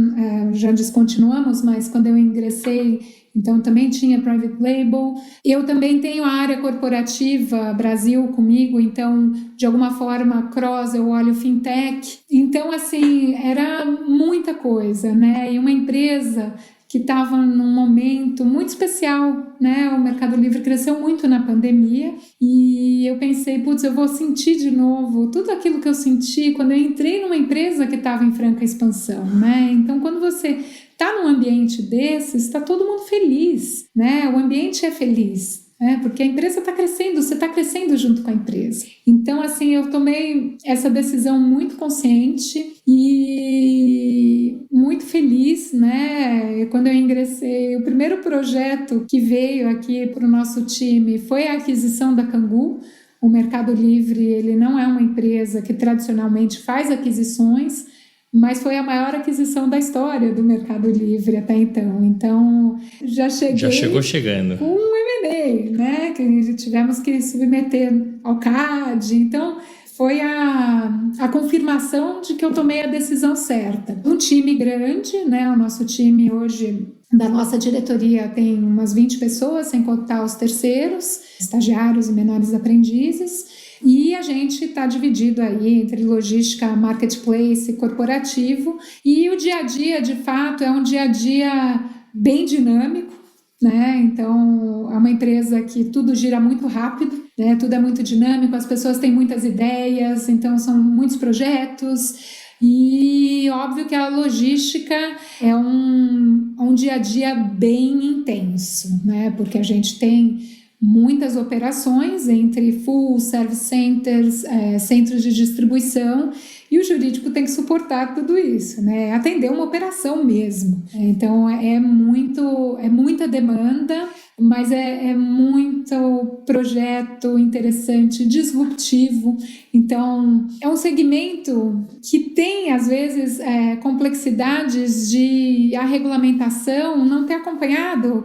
já descontinuamos, mas quando eu ingressei então também tinha private label. Eu também tenho a área corporativa Brasil comigo, então de alguma forma cross eu olho fintech. Então assim, era muita coisa, né? E uma empresa que estava num momento muito especial, né? O Mercado Livre cresceu muito na pandemia e eu pensei, putz, eu vou sentir de novo tudo aquilo que eu senti quando eu entrei numa empresa que estava em franca expansão, né? Então, quando você está num ambiente desses, está todo mundo feliz, né? O ambiente é feliz. Porque a empresa está crescendo, você está crescendo junto com a empresa. Então, assim, eu tomei essa decisão muito consciente e muito feliz, né? Quando eu ingressei, o primeiro projeto que veio aqui para o nosso time foi a aquisição da Cangu. O Mercado Livre, ele não é uma empresa que tradicionalmente faz aquisições, mas foi a maior aquisição da história do Mercado Livre até então. Então, já chegou chegando. Com um M&A, né? Que tivemos que submeter ao CAD. Então, foi a confirmação de que eu tomei a decisão certa. Um time grande, né? O nosso time hoje, da nossa diretoria, tem umas 20 pessoas, sem contar os terceiros, estagiários e menores aprendizes. E a gente está dividido aí entre logística, marketplace, corporativo, e o dia a dia, de fato, é um dia a dia bem dinâmico, né? Então, é uma empresa que tudo gira muito rápido, né? Tudo é muito dinâmico, as pessoas têm muitas ideias, então são muitos projetos. E óbvio que a logística é um dia a dia bem intenso, né? Porque a gente tem muitas operações entre full service centers, centros de distribuição, e o jurídico tem que suportar tudo isso, né? Atender uma operação mesmo. Então é muita demanda, mas é muito projeto interessante, disruptivo. Então é um segmento que tem às vezes complexidades de a regulamentação não ter acompanhado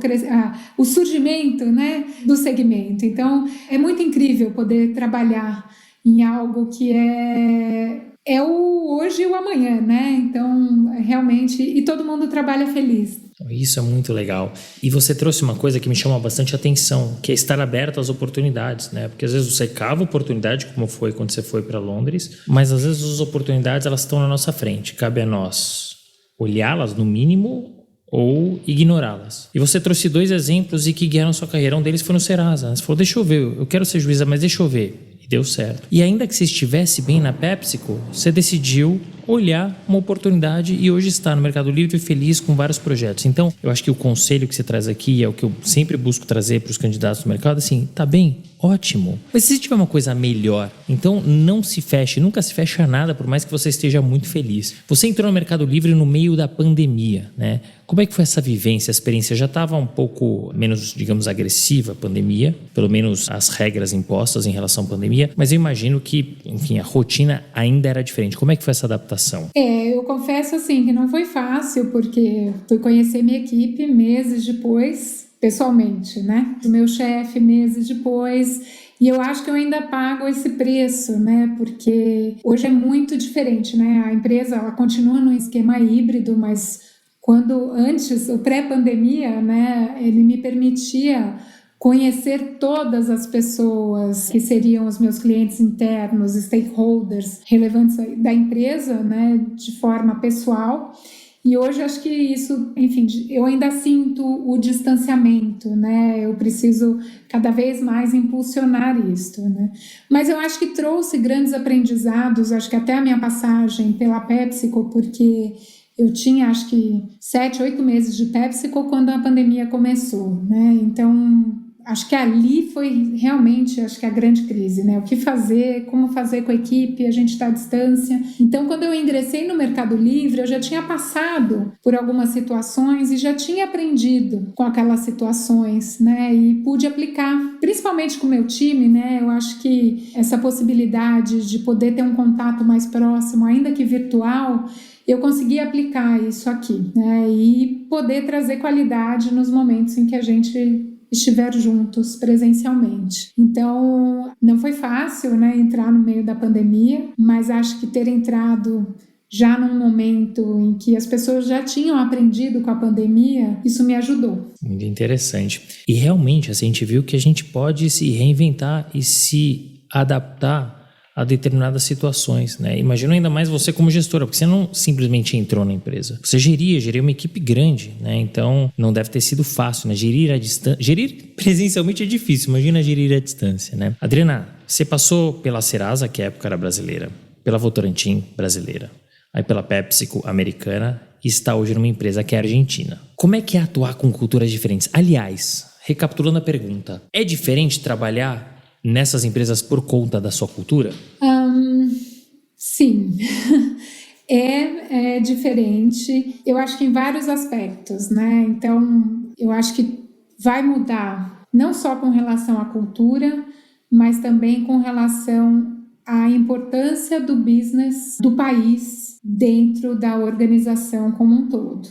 o surgimento, né, do segmento. Então é muito incrível poder trabalhar em algo que é o hoje e o amanhã, né? Então, realmente, e todo mundo trabalha feliz. Isso é muito legal. E você trouxe uma coisa que me chama bastante atenção, que é estar aberto às oportunidades, né? Porque às vezes você cava oportunidade, como foi quando você foi para Londres, mas às vezes as oportunidades elas estão na nossa frente. Cabe a nós olhá-las no mínimo ou ignorá-las. E você trouxe 2 exemplos e que guiaram sua carreira. Um deles foi no Serasa. Você falou, deixa eu ver, eu quero ser juíza, mas deixa eu ver. Deu certo. E ainda que você estivesse bem na PepsiCo, você decidiu olhar uma oportunidade e hoje está no Mercado Livre feliz com vários projetos. Então, eu acho que o conselho que você traz aqui é o que eu sempre busco trazer para os candidatos do mercado, assim, tá bem, ótimo. Mas se tiver uma coisa melhor, então não se feche, nunca se feche a nada, por mais que você esteja muito feliz. Você entrou no Mercado Livre no meio da pandemia, né? Como é que foi essa vivência, a experiência? Já estava um pouco menos, digamos, agressiva a pandemia, pelo menos as regras impostas em relação à pandemia, mas eu imagino que, enfim, a rotina ainda era diferente. Como é que foi essa adaptação? Eu confesso, assim, que não foi fácil, porque fui conhecer minha equipe meses depois, pessoalmente, né? O meu chefe meses depois, e eu acho que eu ainda pago esse preço, né? Porque hoje é muito diferente, né? A empresa, ela continua no esquema híbrido, mas quando antes, o pré-pandemia, né, ele me permitia conhecer todas as pessoas que seriam os meus clientes internos, stakeholders relevantes da empresa, né, de forma pessoal. E hoje acho que isso, enfim, eu ainda sinto o distanciamento, né? Eu preciso cada vez mais impulsionar isto, né? Mas eu acho que trouxe grandes aprendizados, acho que até a minha passagem pela PepsiCo, porque eu tinha, acho que 7, 8 meses de PepsiCo quando a pandemia começou, né? Então, acho que ali foi realmente, acho que a grande crise, né? O que fazer, como fazer com a equipe, a gente está à distância. Então, quando eu ingressei no Mercado Livre, eu já tinha passado por algumas situações e já tinha aprendido com aquelas situações, né? E pude aplicar, principalmente com o meu time, né? Eu acho que essa possibilidade de poder ter um contato mais próximo, ainda que virtual, eu consegui aplicar isso aqui, né? E poder trazer qualidade nos momentos em que a gente estiver juntos presencialmente. Então, não foi fácil, né, entrar no meio da pandemia, mas acho que ter entrado já num momento em que as pessoas já tinham aprendido com a pandemia, isso me ajudou. Muito interessante. E realmente, assim, a gente viu que a gente pode se reinventar e se adaptar a determinadas situações, né? Imagina ainda mais você como gestora, porque você não simplesmente entrou na empresa. Você geria uma equipe grande, né? Então, não deve ter sido fácil, né? Gerir presencialmente é difícil, imagina gerir à distância, né? Adriana, você passou pela Serasa, que à época era brasileira, pela Votorantim, brasileira, aí pela PepsiCo, americana, e está hoje numa empresa que é argentina. Como é que é atuar com culturas diferentes? Aliás, recapitulando a pergunta, é diferente trabalhar nessas empresas por conta da sua cultura? Sim, é diferente. Eu acho que em vários aspectos, né? Então, eu acho que vai mudar não só com relação à cultura, mas também com relação à importância do business do país dentro da organização como um todo.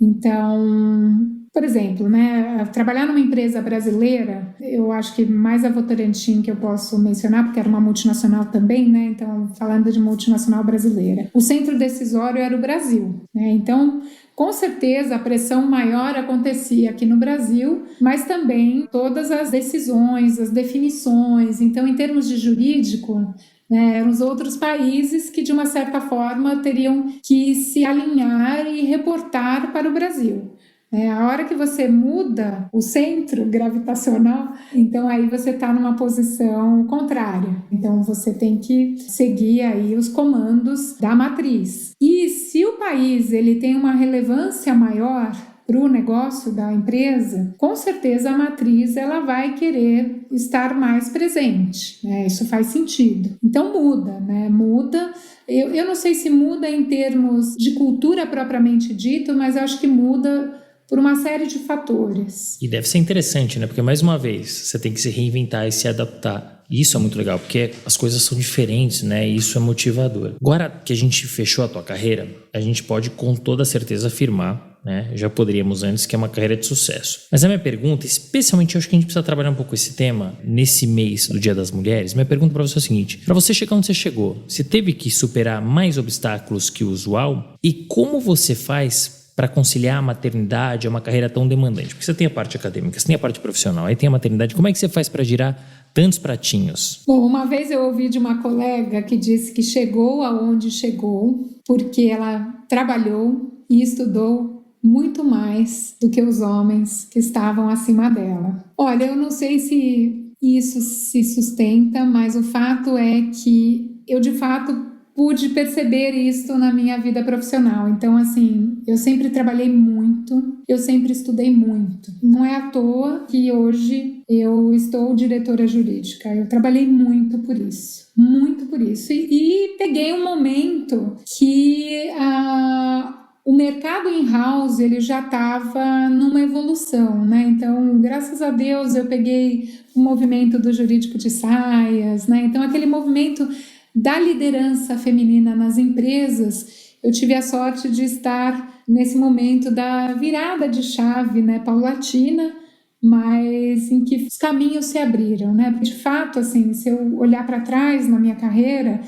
Então, por exemplo, né, trabalhar numa empresa brasileira, eu acho que mais a Votorantim que eu posso mencionar, porque era uma multinacional também, né? Então, falando de multinacional brasileira, o centro decisório era o Brasil, né? Então, com certeza a pressão maior acontecia aqui no Brasil, mas também todas as decisões, as definições. Então, em termos de jurídico, né, eram os outros países que, de uma certa forma, teriam que se alinhar e reportar para o Brasil. A hora que você muda o centro gravitacional, então aí você está numa posição contrária. Então você tem que seguir aí os comandos da matriz. E se o país ele tem uma relevância maior para o negócio da empresa, com certeza a matriz ela vai querer estar mais presente, né? Isso faz sentido. Então muda, né? Muda. Eu não sei se muda em termos de cultura propriamente dito, mas eu acho que muda por uma série de fatores. E deve ser interessante, né? Porque, mais uma vez, você tem que se reinventar e se adaptar. E isso é muito legal, porque as coisas são diferentes, né? E isso é motivador. Agora que a gente fechou a tua carreira, a gente pode com toda certeza afirmar, né? Já poderíamos antes, que é uma carreira de sucesso. Mas a minha pergunta, especialmente, eu acho que a gente precisa trabalhar um pouco esse tema nesse mês do Dia das Mulheres. Minha pergunta para você é o seguinte: para você chegar onde você chegou, você teve que superar mais obstáculos que o usual? E como você faz para conciliar a maternidade, uma carreira tão demandante? Porque você tem a parte acadêmica, você tem a parte profissional, aí tem a maternidade. Como é que você faz para girar tantos pratinhos? Bom, uma vez eu ouvi de uma colega que disse que chegou aonde chegou porque ela trabalhou e estudou muito mais do que os homens que estavam acima dela. Olha, eu não sei se isso se sustenta, mas o fato é que eu, de fato, pude perceber isso na minha vida profissional. Então, assim, eu sempre trabalhei muito, eu sempre estudei muito. Não é à toa que hoje eu estou diretora jurídica. Eu trabalhei muito por isso. Muito por isso. E peguei um momento que o mercado in-house ele já estava numa evolução, né? Então, graças a Deus, eu peguei o movimento do jurídico de saias, né? Então, aquele movimento da liderança feminina nas empresas, eu tive a sorte de estar nesse momento da virada de chave, né, paulatina, mas em que os caminhos se abriram, né? De fato, assim, se eu olhar para trás na minha carreira,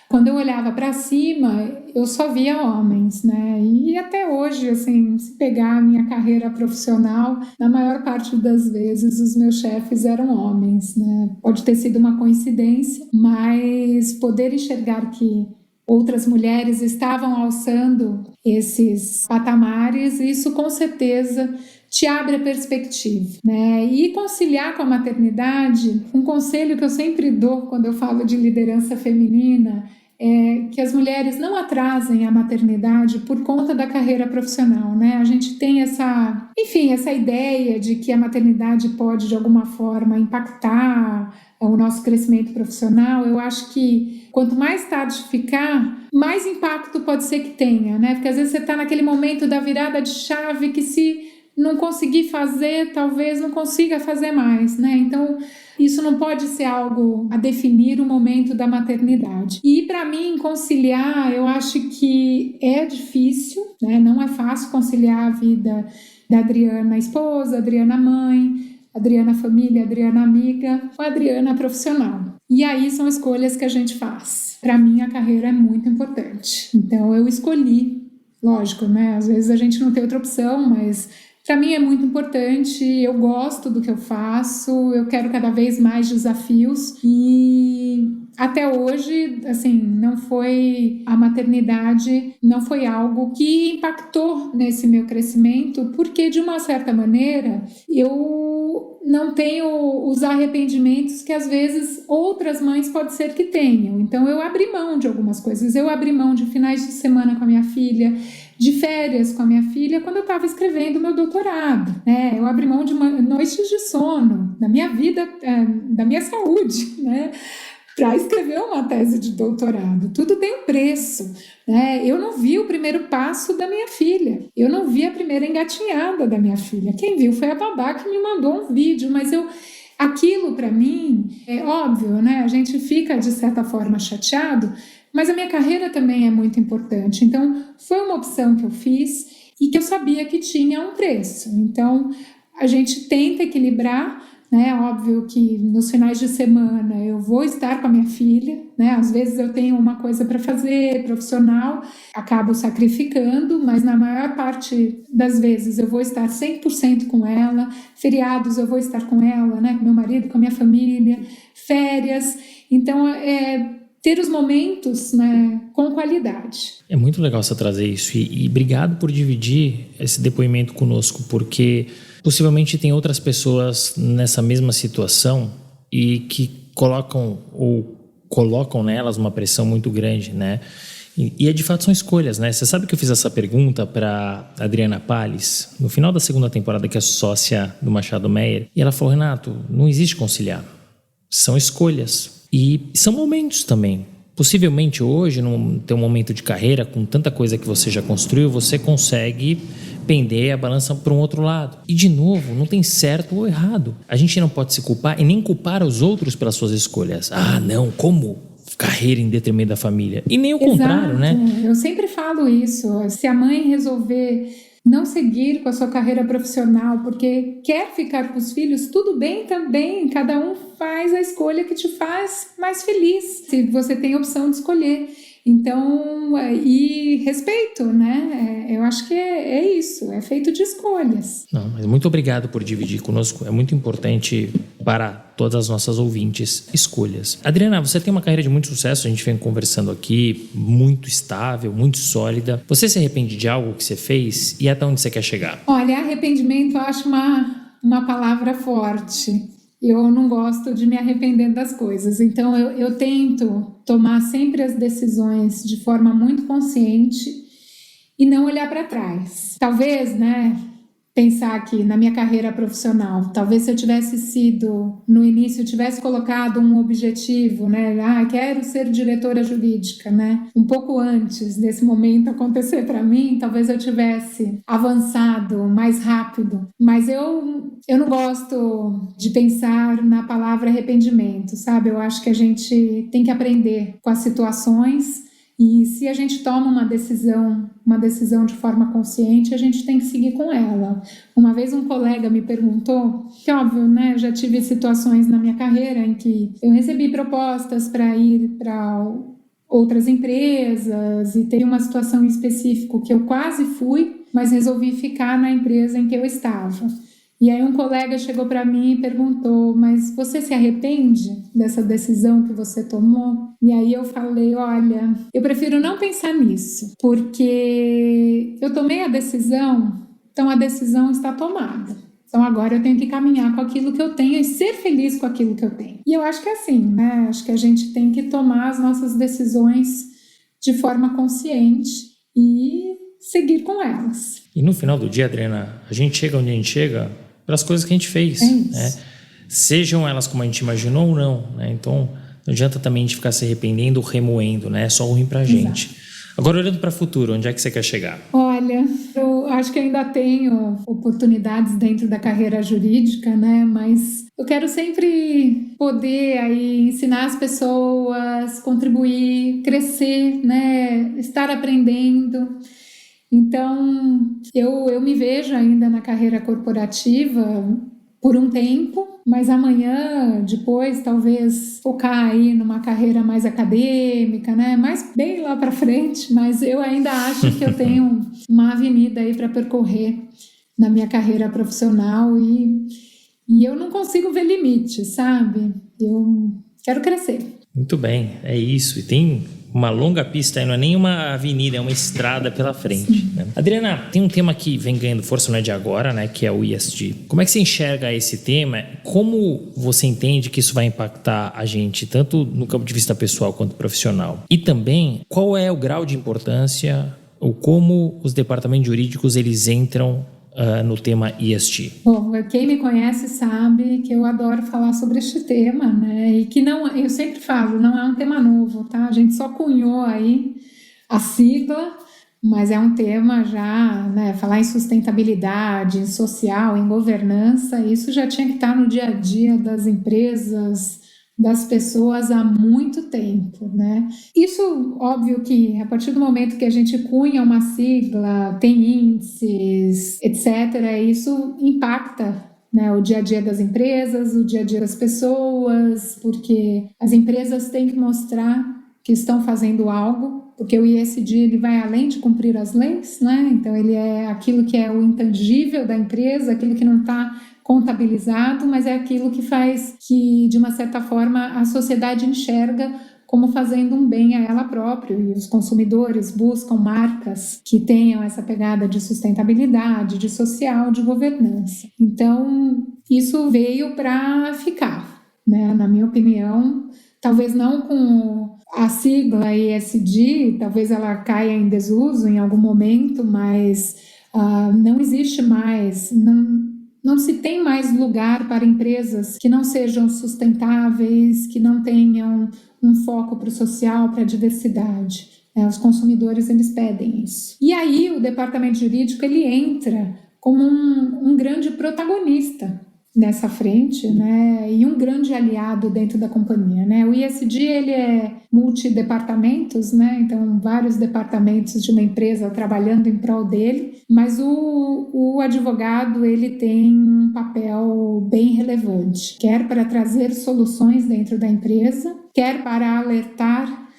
quando eu olhava para cima, eu só via homens, né? E até hoje, assim, se pegar a minha carreira profissional, na maior parte das vezes os meus chefes eram homens, né? Pode ter sido uma coincidência, mas poder enxergar que outras mulheres estavam alçando esses patamares, isso com certeza te abre a perspectiva, né? E conciliar com a maternidade, um conselho que eu sempre dou quando eu falo de liderança feminina é que as mulheres não atrasem a maternidade por conta da carreira profissional, né? A gente tem essa ideia de que a maternidade pode, de alguma forma, impactar o nosso crescimento profissional. Eu acho que quanto mais tarde ficar, mais impacto pode ser que tenha, né? Porque às vezes você está naquele momento da virada de chave que se não conseguir fazer, talvez não consiga fazer mais, né? Então, isso não pode ser algo a definir o momento da maternidade. E para mim, conciliar, eu acho que é difícil, né? Não é fácil conciliar a vida da Adriana esposa, Adriana mãe, Adriana família, Adriana amiga, com a Adriana profissional. E aí são escolhas que a gente faz. Para mim, a carreira é muito importante. Então, eu escolhi, lógico, né? Às vezes a gente não tem outra opção, mas para mim é muito importante. Eu gosto do que eu faço, eu quero cada vez mais desafios e até hoje, assim, a maternidade não foi algo que impactou nesse meu crescimento, porque de uma certa maneira eu não tenho os arrependimentos que às vezes outras mães pode ser que tenham. Então eu abri mão de algumas coisas, eu abri mão de finais de semana com a minha filha, de férias com a minha filha quando eu estava escrevendo meu doutorado, né? Eu abri mão de noites de sono, da minha vida, da minha saúde, né? Para escrever uma tese de doutorado. Tudo tem um preço, né? Eu não vi o primeiro passo da minha filha, eu não vi a primeira engatinhada da minha filha. Quem viu foi a babá que me mandou um vídeo, mas aquilo para mim, é óbvio, né? A gente fica de certa forma chateado, mas a minha carreira também é muito importante. Então, foi uma opção que eu fiz e que eu sabia que tinha um preço. Então, a gente tenta equilibrar, né? Óbvio que nos finais de semana eu vou estar com a minha filha, né? Às vezes eu tenho uma coisa para fazer, profissional, acabo sacrificando, mas na maior parte das vezes eu vou estar 100% com ela. Feriados eu vou estar com ela, né? Com meu marido, com a minha família, férias. Então, ter os momentos, né, com qualidade. É muito legal você trazer isso e obrigado por dividir esse depoimento conosco, porque possivelmente tem outras pessoas nessa mesma situação e que colocam nelas uma pressão muito grande, né? E de fato são escolhas, né? Você sabe que eu fiz essa pergunta para Adriana Palles no final da segunda temporada, que é sócia do Machado Meyer, e ela falou: Renato, não existe conciliar, são escolhas. E são momentos também. Possivelmente hoje, num teu momento de carreira, com tanta coisa que você já construiu, você consegue pender a balança para um outro lado. E, de novo, não tem certo ou errado. A gente não pode se culpar e nem culpar os outros pelas suas escolhas. Ah, não, como carreira em detrimento da família? E nem o contrário, né? Eu sempre falo isso. Se a mãe resolver não seguir com a sua carreira profissional porque quer ficar com os filhos, tudo bem também, cada um faz a escolha que te faz mais feliz, se você tem a opção de escolher. Então, e respeito, né? Eu acho que é isso, é feito de escolhas. Não, mas muito obrigado por dividir conosco, é muito importante para todas as nossas ouvintes escolhas. Adriana, você tem uma carreira de muito sucesso, a gente vem conversando aqui, muito estável, muito sólida. Você se arrepende de algo que você fez e até onde você quer chegar? Olha, arrependimento eu acho uma palavra forte. Eu não gosto de me arrepender das coisas, então eu tento tomar sempre as decisões de forma muito consciente e não olhar para trás. Talvez, né, pensar aqui na minha carreira profissional, talvez se eu tivesse sido, no início, tivesse colocado um objetivo, né, quero ser diretora jurídica, né, um pouco antes desse momento acontecer para mim, talvez eu tivesse avançado mais rápido, mas eu não gosto de pensar na palavra arrependimento, sabe? Eu acho que a gente tem que aprender com as situações e se a gente toma uma decisão de forma consciente, a gente tem que seguir com ela. Uma vez um colega me perguntou, que óbvio, né, eu já tive situações na minha carreira em que eu recebi propostas para ir para outras empresas e teve uma situação em específico que eu quase fui, mas resolvi ficar na empresa em que eu estava. E aí um colega chegou para mim e perguntou, mas você se arrepende dessa decisão que você tomou? E aí eu falei, olha, eu prefiro não pensar nisso, porque eu tomei a decisão, então a decisão está tomada. Então agora eu tenho que caminhar com aquilo que eu tenho e ser feliz com aquilo que eu tenho. E eu acho que é assim, né? Acho que a gente tem que tomar as nossas decisões de forma consciente e seguir com elas. E no final do dia, Adriana, a gente chega onde a gente chega pelas coisas que a gente fez, né? Sejam elas como a gente imaginou ou não, né? Então não adianta também a gente ficar se arrependendo ou remoendo, né? É só ruim pra gente. Exato. Agora, olhando para o futuro, onde é que você quer chegar? Olha, eu acho que ainda tenho oportunidades dentro da carreira jurídica, né? Mas eu quero sempre poder aí ensinar as pessoas, contribuir, crescer, né? Estar aprendendo. Então, eu me vejo ainda na carreira corporativa por um tempo, mas amanhã, depois, talvez focar aí numa carreira mais acadêmica, né? Mais bem lá para frente, mas eu ainda acho que eu tenho uma avenida aí para percorrer na minha carreira profissional e eu não consigo ver limite, sabe? Eu quero crescer. Muito bem, é isso. E tem uma longa pista aí, não é nem uma avenida, é uma estrada pela frente, né? Adriana, tem um tema que vem ganhando força, não é de agora, né? Que é o ESG. Como é que você enxerga esse tema? Como você entende que isso vai impactar a gente, tanto no campo de vista pessoal quanto profissional? E também, qual é o grau de importância ou como os departamentos jurídicos eles entram no tema ESG? Bom, quem me conhece sabe que eu adoro falar sobre este tema, né? E que não, eu sempre falo, não é um tema novo, tá? A gente só cunhou aí a sigla, mas é um tema já, né? Falar em sustentabilidade, em social, em governança, isso já tinha que estar no dia a dia das empresas, das pessoas há muito tempo, né? Isso, óbvio que a partir do momento que a gente cunha uma sigla, tem índices, etc., isso impacta, né, o dia a dia das empresas, o dia a dia das pessoas, porque as empresas têm que mostrar que estão fazendo algo, porque o ESG ele vai além de cumprir as leis, né? Então ele é aquilo que é o intangível da empresa, aquilo que não está contabilizado, mas é aquilo que faz que, de uma certa forma, a sociedade enxerga como fazendo um bem a ela própria, e os consumidores buscam marcas que tenham essa pegada de sustentabilidade, de social, de governança. Então, isso veio para ficar, né? Na minha opinião, talvez não com a sigla ESG, talvez ela caia em desuso em algum momento, mas não existe mais, não se tem mais lugar para empresas que não sejam sustentáveis, que não tenham um foco para o social, para a diversidade. Os consumidores, eles pedem isso. E aí o departamento jurídico, ele entra como um grande protagonista nessa frente, né? E um grande aliado dentro da companhia, né? O ESG, ele é multidepartamentos, né? Então, vários departamentos de uma empresa trabalhando em prol dele, mas o advogado, ele tem um papel bem relevante, quer para trazer soluções dentro da empresa, quer para alertar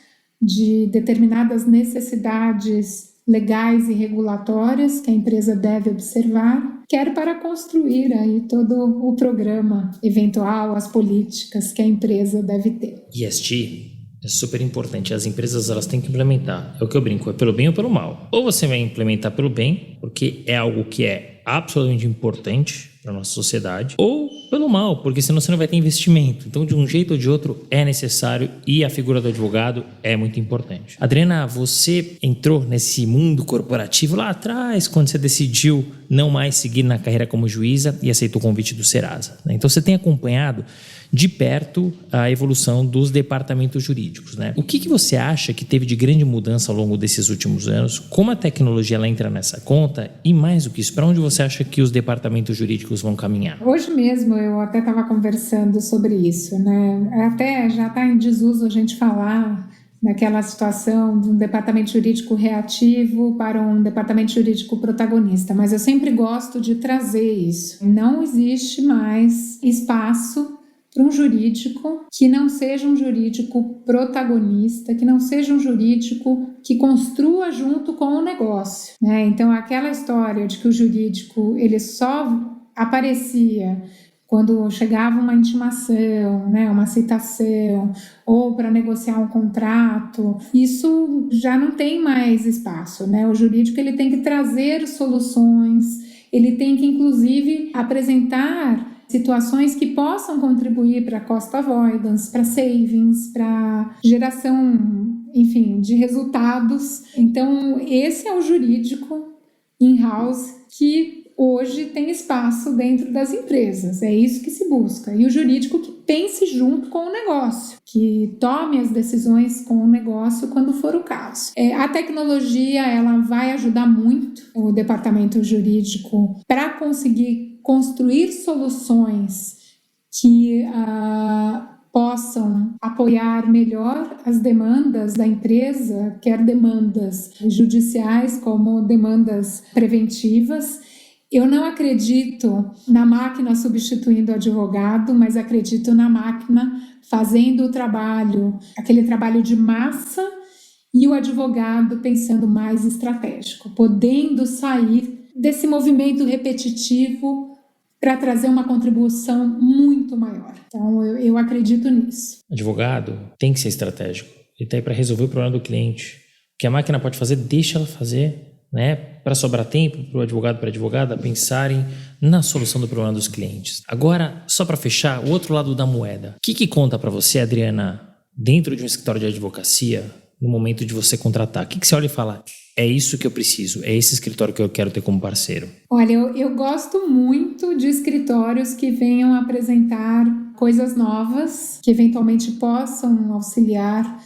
de determinadas necessidades legais e regulatórias que a empresa deve observar, quer para construir aí todo o programa eventual, as políticas que a empresa deve ter. ESG é super importante, as empresas elas têm que implementar, é o que eu brinco, é pelo bem ou pelo mal. Ou você vai implementar pelo bem, porque é algo que é absolutamente importante para a nossa sociedade, ou pelo mal, porque senão você não vai ter investimento. Então, de um jeito ou de outro, é necessário e a figura do advogado é muito importante. Adriana, você entrou nesse mundo corporativo lá atrás, quando você decidiu não mais seguir na carreira como juíza e aceitou o convite do Serasa, né? Então, você tem acompanhado de perto a evolução dos departamentos jurídicos, né? O que você acha que teve de grande mudança ao longo desses últimos anos? Como a tecnologia ela entra nessa conta? E mais do que isso, para onde você acha que os departamentos jurídicos vão caminhar? Hoje mesmo eu até estava conversando sobre isso, né? Até já está em desuso a gente falar daquela situação de um departamento jurídico reativo para um departamento jurídico protagonista, mas eu sempre gosto de trazer isso. Não existe mais espaço para um jurídico que não seja um jurídico protagonista, que não seja um jurídico que construa junto com o negócio, né? Então, aquela história de que o jurídico ele só aparecia quando chegava uma intimação, né, uma citação, ou para negociar um contrato, isso já não tem mais espaço, né? O jurídico ele tem que trazer soluções, ele tem que, inclusive, apresentar situações que possam contribuir para cost avoidance, para savings, para geração, enfim, de resultados. Então, esse é o jurídico in-house que hoje tem espaço dentro das empresas, é isso que se busca. E o jurídico que pense junto com o negócio, que tome as decisões com o negócio quando for o caso. A tecnologia ela vai ajudar muito o departamento jurídico para conseguir construir soluções que possam apoiar melhor as demandas da empresa, quer demandas judiciais como demandas preventivas. Eu não acredito na máquina substituindo o advogado, mas acredito na máquina fazendo o trabalho, aquele trabalho de massa, e o advogado pensando mais estratégico, podendo sair desse movimento repetitivo para trazer uma contribuição muito maior. Então, eu acredito nisso. Advogado tem que ser estratégico. Ele está aí para resolver o problema do cliente. O que a máquina pode fazer, deixa ela fazer, né? Para sobrar tempo para o advogado, para a advogada pensarem na solução do problema dos clientes. Agora, só para fechar, o outro lado da moeda. O que conta para você, Adriana, dentro de um escritório de advocacia, no momento de você contratar? O que você olha e fala, é isso que eu preciso, é esse escritório que eu quero ter como parceiro? Olha, eu gosto muito de escritórios que venham apresentar coisas novas, que eventualmente possam auxiliar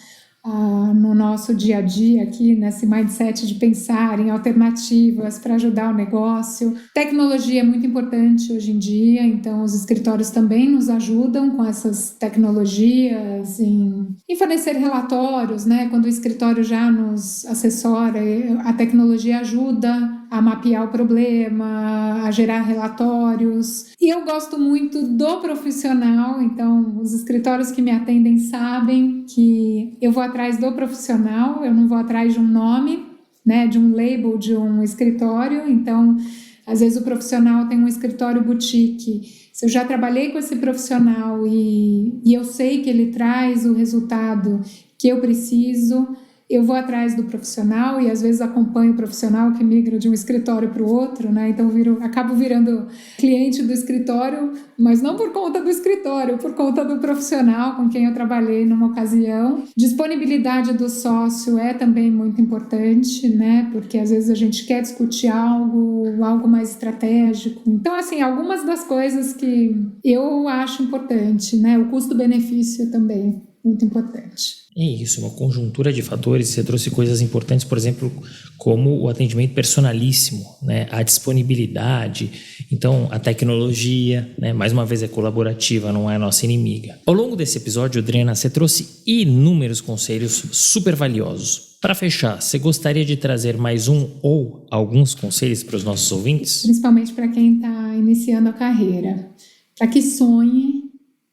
no nosso dia a dia aqui, nesse mindset de pensar em alternativas para ajudar o negócio. Tecnologia é muito importante hoje em dia, então os escritórios também nos ajudam com essas tecnologias em fornecer relatórios, né? Quando o escritório já nos assessora, a tecnologia ajuda a mapear o problema, a gerar relatórios. E eu gosto muito do profissional, então os escritórios que me atendem sabem que eu vou atrás do profissional, eu não vou atrás de um nome, né, de um label, de um escritório. Então, às vezes o profissional tem um escritório boutique. Se eu já trabalhei com esse profissional e eu sei que ele traz o resultado que eu preciso, eu vou atrás do profissional e às vezes acompanho o profissional que migra de um escritório para o outro, né? Então acabo virando cliente do escritório, mas não por conta do escritório, por conta do profissional com quem eu trabalhei numa ocasião. Disponibilidade do sócio é também muito importante, né? Porque às vezes a gente quer discutir algo mais estratégico. Então, assim, algumas das coisas que eu acho importante, né? O custo-benefício também muito importante. É isso, uma conjuntura de fatores. Você trouxe coisas importantes, por exemplo, como o atendimento personalíssimo, né? A disponibilidade, então a tecnologia, né? Mais uma vez é colaborativa, não é nossa inimiga. Ao longo desse episódio, Adriana, você trouxe inúmeros conselhos super valiosos. Para fechar, você gostaria de trazer mais um ou alguns conselhos para os nossos ouvintes? Principalmente para quem está iniciando a carreira, para que sonhe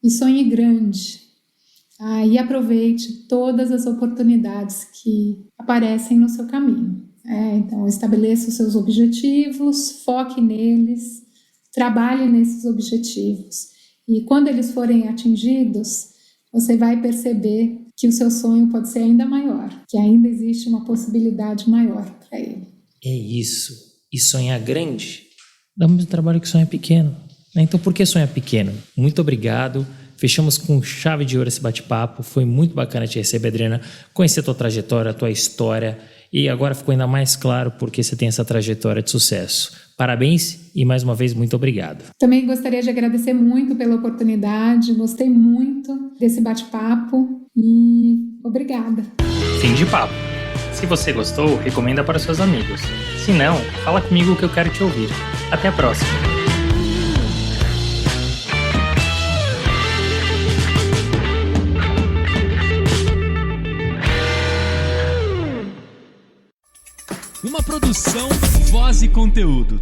e sonhe grande. E aproveite todas as oportunidades que aparecem no seu caminho. Então, estabeleça os seus objetivos, foque neles, trabalhe nesses objetivos. E quando eles forem atingidos, você vai perceber que o seu sonho pode ser ainda maior, que ainda existe uma possibilidade maior para ele. É isso. E sonhar grande dá muito trabalho que sonhar pequeno. Então, por que sonhar pequeno? Muito obrigado. Fechamos com chave de ouro esse bate-papo. Foi muito bacana te receber, Adriana, conhecer a tua trajetória, a tua história. E agora ficou ainda mais claro porque você tem essa trajetória de sucesso. Parabéns e, mais uma vez, muito obrigado. Também gostaria de agradecer muito pela oportunidade. Gostei muito desse bate-papo e obrigada. Fim de papo. Se você gostou, recomenda para seus amigos. Se não, fala comigo que eu quero te ouvir. Até a próxima. Uma produção, voz e conteúdo.